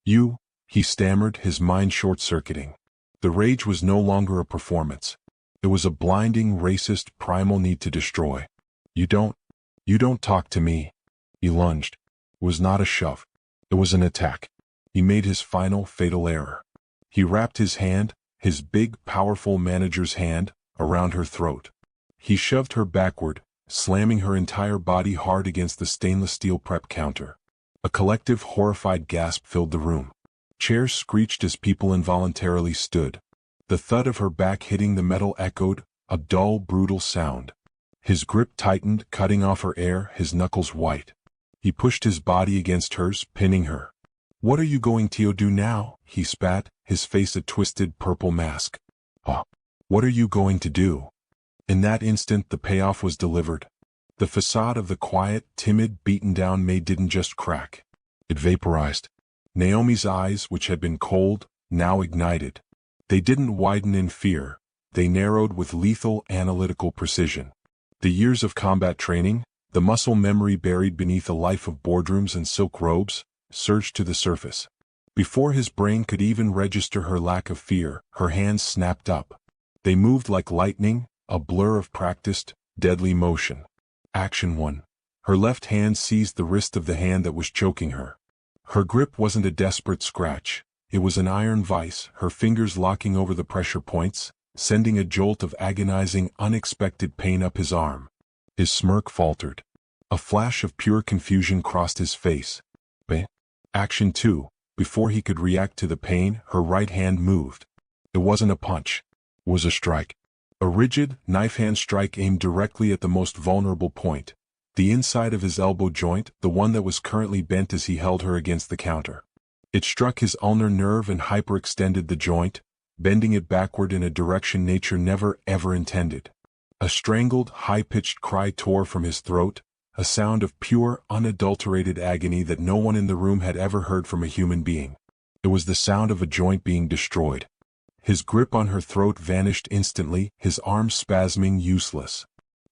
S1: "You," he stammered, his mind short-circuiting. The rage was no longer a performance. It was a blinding, racist, primal need to destroy. You don't talk to me." He lunged. It was not a shove. It was an attack. He made his final, fatal error. He wrapped his hand, his big, powerful manager's hand, around her throat. He shoved her backward, slamming her entire body hard against the stainless steel prep counter. A collective horrified gasp filled the room. Chairs screeched as people involuntarily stood. The thud of her back hitting the metal echoed, a dull, brutal sound. His grip tightened, cutting off her air, his knuckles white. He pushed his body against hers, pinning her. "What are you going to do now?" he spat, his face a twisted purple mask. "Oh, what are you going to do?" In that instant the payoff was delivered. The facade of the quiet, timid, beaten-down maid didn't just crack. It vaporized. Naomi's eyes, which had been cold, now ignited. They didn't widen in fear. They narrowed with lethal, analytical precision. The years of combat training, the muscle memory buried beneath a life of boardrooms and silk robes, surged to the surface. Before his brain could even register her lack of fear, her hands snapped up. They moved like lightning, a blur of practiced, deadly motion. Action 1. Her left hand seized the wrist of the hand that was choking her. Her grip wasn't a desperate scratch. It was an iron vise, her fingers locking over the pressure points, sending a jolt of agonizing, unexpected pain up his arm. His smirk faltered. A flash of pure confusion crossed his face. Action 2. Before he could react to the pain, her right hand moved. It wasn't a punch. It was a strike. A rigid, knife-hand strike aimed directly at the most vulnerable point. The inside of his elbow joint, the one that was currently bent as he held her against the counter. It struck his ulnar nerve and hyperextended the joint, bending it backward in a direction nature never ever intended. A strangled, high-pitched cry tore from his throat, a sound of pure, unadulterated agony that no one in the room had ever heard from a human being. It was the sound of a joint being destroyed. His grip on her throat vanished instantly, his arms spasming, useless.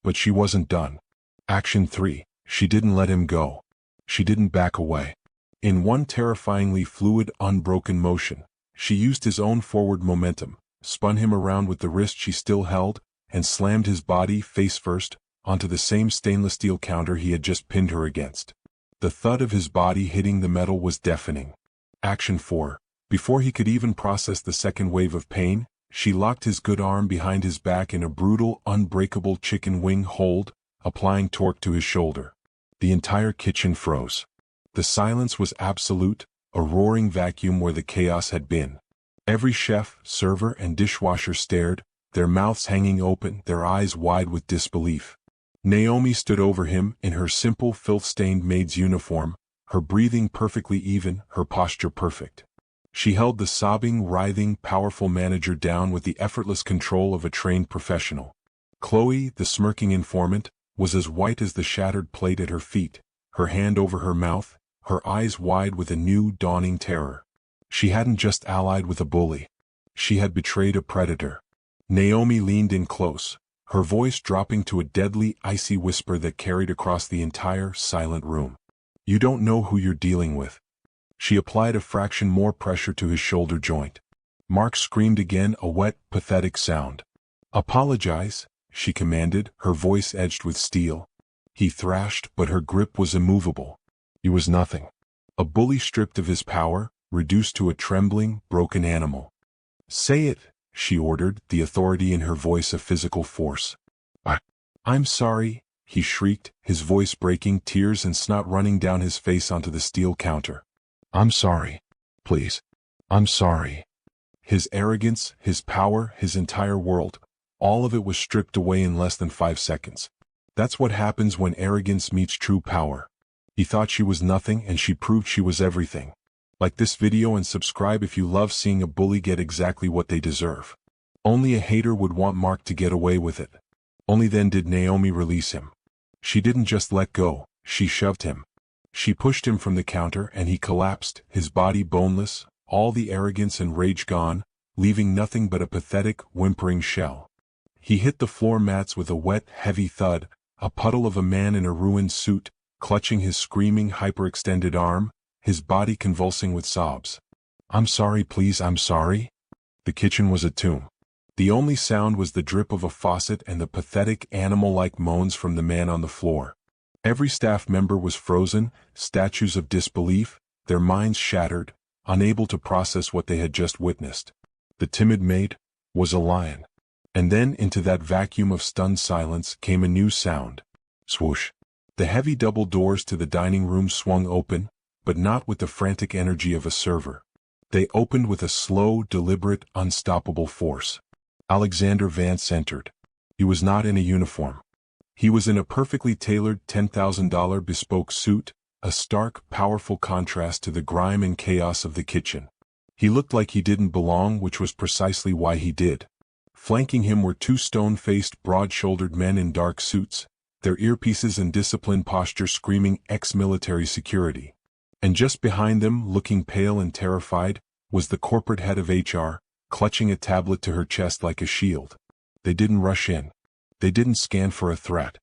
S1: But she wasn't done. Action 3. She didn't let him go. She didn't back away. In one terrifyingly fluid, unbroken motion, she used his own forward momentum, spun him around with the wrist she still held, and slammed his body, face first, onto the same stainless steel counter he had just pinned her against. The thud of his body hitting the metal was deafening. Action 4. Before he could even process the second wave of pain, she locked his good arm behind his back in a brutal, unbreakable chicken wing hold, applying torque to his shoulder. The entire kitchen froze. The silence was absolute, a roaring vacuum where the chaos had been. Every chef, server, and dishwasher stared, their mouths hanging open, their eyes wide with disbelief. Naomi stood over him, in her simple, filth-stained maid's uniform, her breathing perfectly even, her posture perfect. She held the sobbing, writhing, powerful manager down with the effortless control of a trained professional. Chloe, the smirking informant, was as white as the shattered plate at her feet, her hand over her mouth, her eyes wide with a new, dawning terror. She hadn't just allied with a bully. She had betrayed a predator. Naomi leaned in close, her voice dropping to a deadly, icy whisper that carried across the entire, silent room. "You don't know who you're dealing with." She applied a fraction more pressure to his shoulder joint. Mark screamed again, a wet, pathetic sound. "Apologize," she commanded, her voice edged with steel. He thrashed, but her grip was immovable. He was nothing. A bully stripped of his power, reduced to a trembling, broken animal. "Say it," she ordered, the authority in her voice a physical force. I'm sorry," he shrieked, his voice breaking, tears and snot running down his face onto the steel counter. "I'm sorry. Please. I'm sorry." His arrogance, his power, his entire world, all of it was stripped away in less than 5 seconds. That's what happens when arrogance meets true power. He thought she was nothing and she proved she was everything. Like this video and subscribe if you love seeing a bully get exactly what they deserve. Only a hater would want Mark to get away with it. Only then did Naomi release him. She didn't just let go, she shoved him. She pushed him from the counter and he collapsed, his body boneless, all the arrogance and rage gone, leaving nothing but a pathetic, whimpering shell. He hit the floor mats with a wet, heavy thud, a puddle of a man in a ruined suit, clutching his screaming, hyperextended arm, his body convulsing with sobs. "I'm sorry, please, I'm sorry." The kitchen was a tomb. The only sound was the drip of a faucet and the pathetic, animal-like moans from the man on the floor. Every staff member was frozen, statues of disbelief, their minds shattered, unable to process what they had just witnessed. The timid maid was a lion. And then into that vacuum of stunned silence came a new sound. Swoosh. The heavy double doors to the dining room swung open, but not with the frantic energy of a server. They opened with a slow, deliberate, unstoppable force. Alexander Vance entered. He was not in a uniform. He was in a perfectly tailored $10,000 bespoke suit, a stark, powerful contrast to the grime and chaos of the kitchen. He looked like he didn't belong, which was precisely why he did. Flanking him were two stone-faced, broad-shouldered men in dark suits, their earpieces and disciplined posture screaming ex-military security. And just behind them, looking pale and terrified, was the corporate head of HR, clutching a tablet to her chest like a shield. They didn't rush in. They didn't scan for a threat.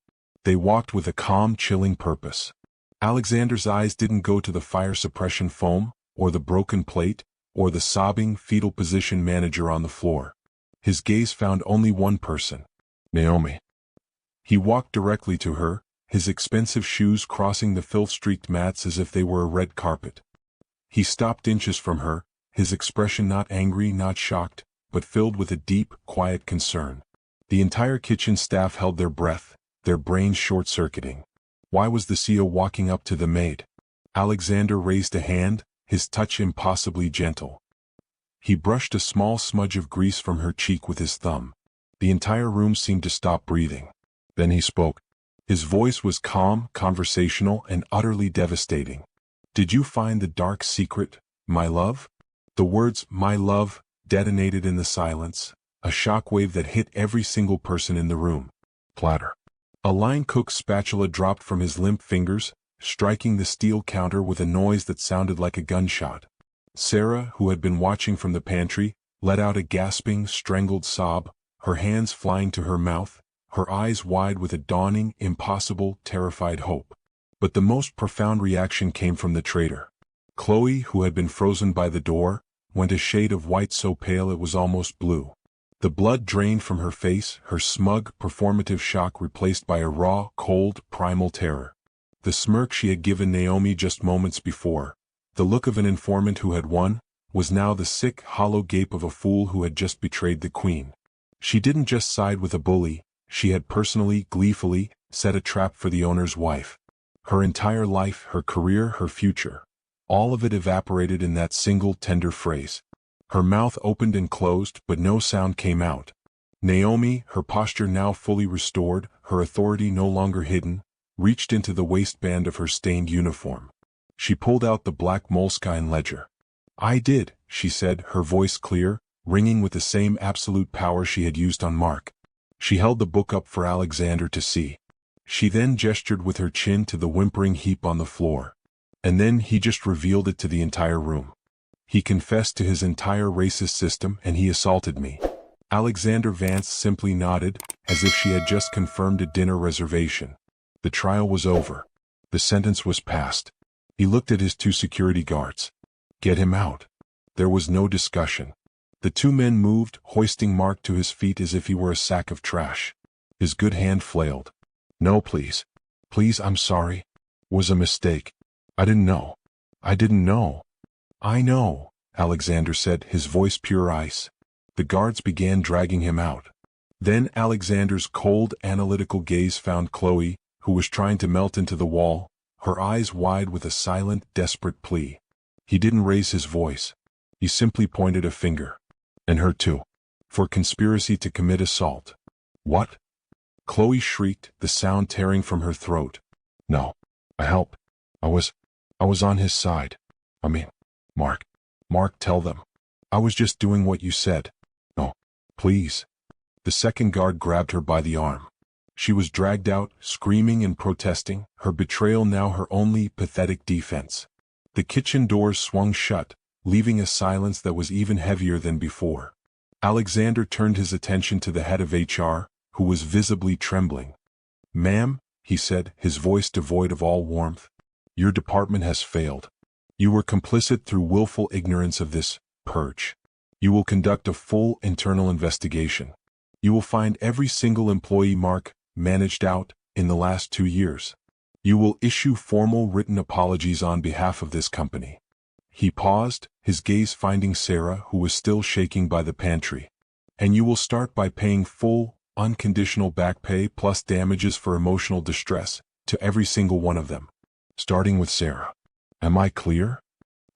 S1: They walked with a calm, chilling purpose. Alexander's eyes didn't go to the fire suppression foam, or the broken plate, or the sobbing, fetal position manager on the floor. His gaze found only one person. Naomi. He walked directly to her, his expensive shoes crossing the filth-streaked mats as if they were a red carpet. He stopped inches from her, his expression not angry, not shocked, but filled with a deep, quiet concern. The entire kitchen staff held their breath, their brains short-circuiting. Why was the CEO walking up to the maid? Alexander raised a hand, his touch impossibly gentle. He brushed a small smudge of grease from her cheek with his thumb. The entire room seemed to stop breathing. Then he spoke. His voice was calm, conversational, and utterly devastating. Did you find the dark secret, my love? The words, my love, detonated in the silence, a shockwave that hit every single person in the room. Clatter. A line cook's spatula dropped from his limp fingers, striking the steel counter with a noise that sounded like a gunshot. Sarah, who had been watching from the pantry, let out a gasping, strangled sob, her hands flying to her mouth, her eyes wide with a dawning, impossible, terrified hope. But the most profound reaction came from the traitor. Chloe, who had been frozen by the door, went a shade of white so pale it was almost blue. The blood drained from her face, her smug, performative shock replaced by a raw, cold, primal terror. The smirk she had given Naomi just moments before, the look of an informant who had won, was now the sick, hollow gape of a fool who had just betrayed the queen. She didn't just side with a bully, she had personally, gleefully, set a trap for the owner's wife. Her entire life, her career, her future. All of it evaporated in that single tender phrase. Her mouth opened and closed, but no sound came out. Naomi, her posture now fully restored, her authority no longer hidden, reached into the waistband of her stained uniform. She pulled out the black moleskine ledger. I did, she said, her voice clear, ringing with the same absolute power she had used on Mark. She held the book up for Alexander to see. She then gestured with her chin to the whimpering heap on the floor. And then he just revealed it to the entire room. He confessed to his entire racist system and he assaulted me. Alexander Vance simply nodded, as if she had just confirmed a dinner reservation. The trial was over. The sentence was passed. He looked at his two security guards. Get him out. There was no discussion. The two men moved, hoisting Mark to his feet as if he were a sack of trash. His good hand flailed. No, please. Please, I'm sorry. Was a mistake. I didn't know. I didn't know. I know, Alexander said, his voice pure ice. The guards began dragging him out. Then Alexander's cold, analytical gaze found Chloe, who was trying to melt into the wall, her eyes wide with a silent, desperate plea. He didn't raise his voice. He simply pointed a finger. And her too. For conspiracy to commit assault. What? Chloe shrieked, the sound tearing from her throat. No. I helped. I was on his side. I mean, Mark, tell them. I was just doing what you said. No, please. The second guard grabbed her by the arm. She was dragged out, screaming and protesting, her betrayal now her only pathetic defense. The kitchen doors swung shut, leaving a silence that was even heavier than before. Alexander turned his attention to the head of HR, who was visibly trembling. Ma'am, he said, his voice devoid of all warmth, your department has failed. You were complicit through willful ignorance of this purge. You will conduct a full internal investigation. You will find every single employee Mark managed out in the last 2 years. You will issue formal written apologies on behalf of this company. He paused, his gaze finding Sarah, who was still shaking by the pantry. And you will start by paying full, unconditional back pay plus damages for emotional distress to every single one of them. Starting with Sarah. Am I clear?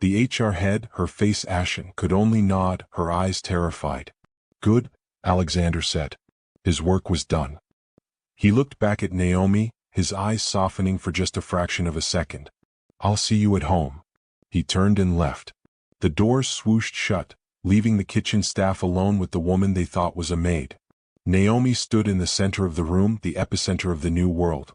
S1: The HR head, her face ashen, could only nod, her eyes terrified. Good, Alexander said. His work was done. He looked back at Naomi, his eyes softening for just a fraction of a second. I'll see you at home. He turned and left. The doors swooshed shut, leaving the kitchen staff alone with the woman they thought was a maid. Naomi stood in the center of the room, the epicenter of the new world.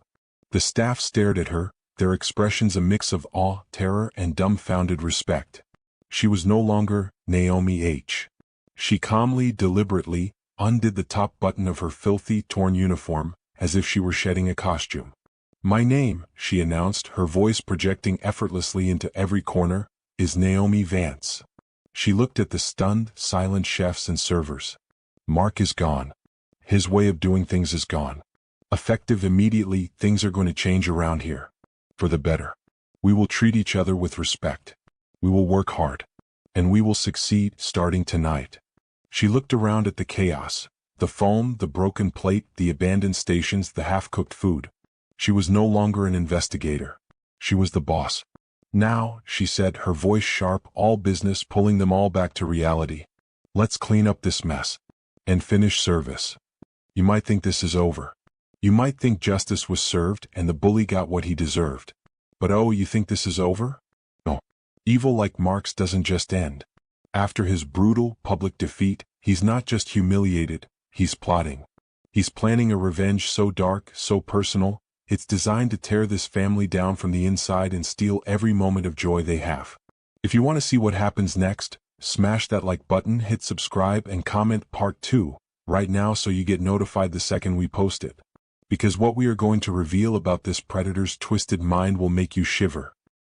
S1: The staff stared at her, their expressions a mix of awe, terror, and dumbfounded respect. She was no longer Naomi H. She calmly, deliberately, undid the top button of her filthy, torn uniform, as if she were shedding a costume. My name, she announced, her voice projecting effortlessly into every corner, is Naomi Vance. She looked at the stunned, silent chefs and servers. Mark is gone. His way of doing things is gone. Effective immediately, things are going to change around here. For the better. We will treat each other with respect. We will work hard. And we will succeed starting tonight. She looked around at the chaos. The foam, the broken plate, the abandoned stations, the half-cooked food. She was no longer an investigator. She was the boss. Now, she said, her voice sharp, all business, pulling them all back to reality. Let's clean up this mess. And finish service. You might think this is over. You might think justice was served and the bully got what he deserved. But oh, you think this is over? No. Evil like Mark's doesn't just end. After his brutal, public defeat, he's not just humiliated, he's plotting. He's planning a revenge so dark, so personal, it's designed to tear this family down from the inside and steal every moment of joy they have. If you want to see what happens next, smash that like button, hit subscribe, and comment part 2 right now so you get notified the second we post it. Because what we are going to reveal about this predator's twisted mind will make you shiver.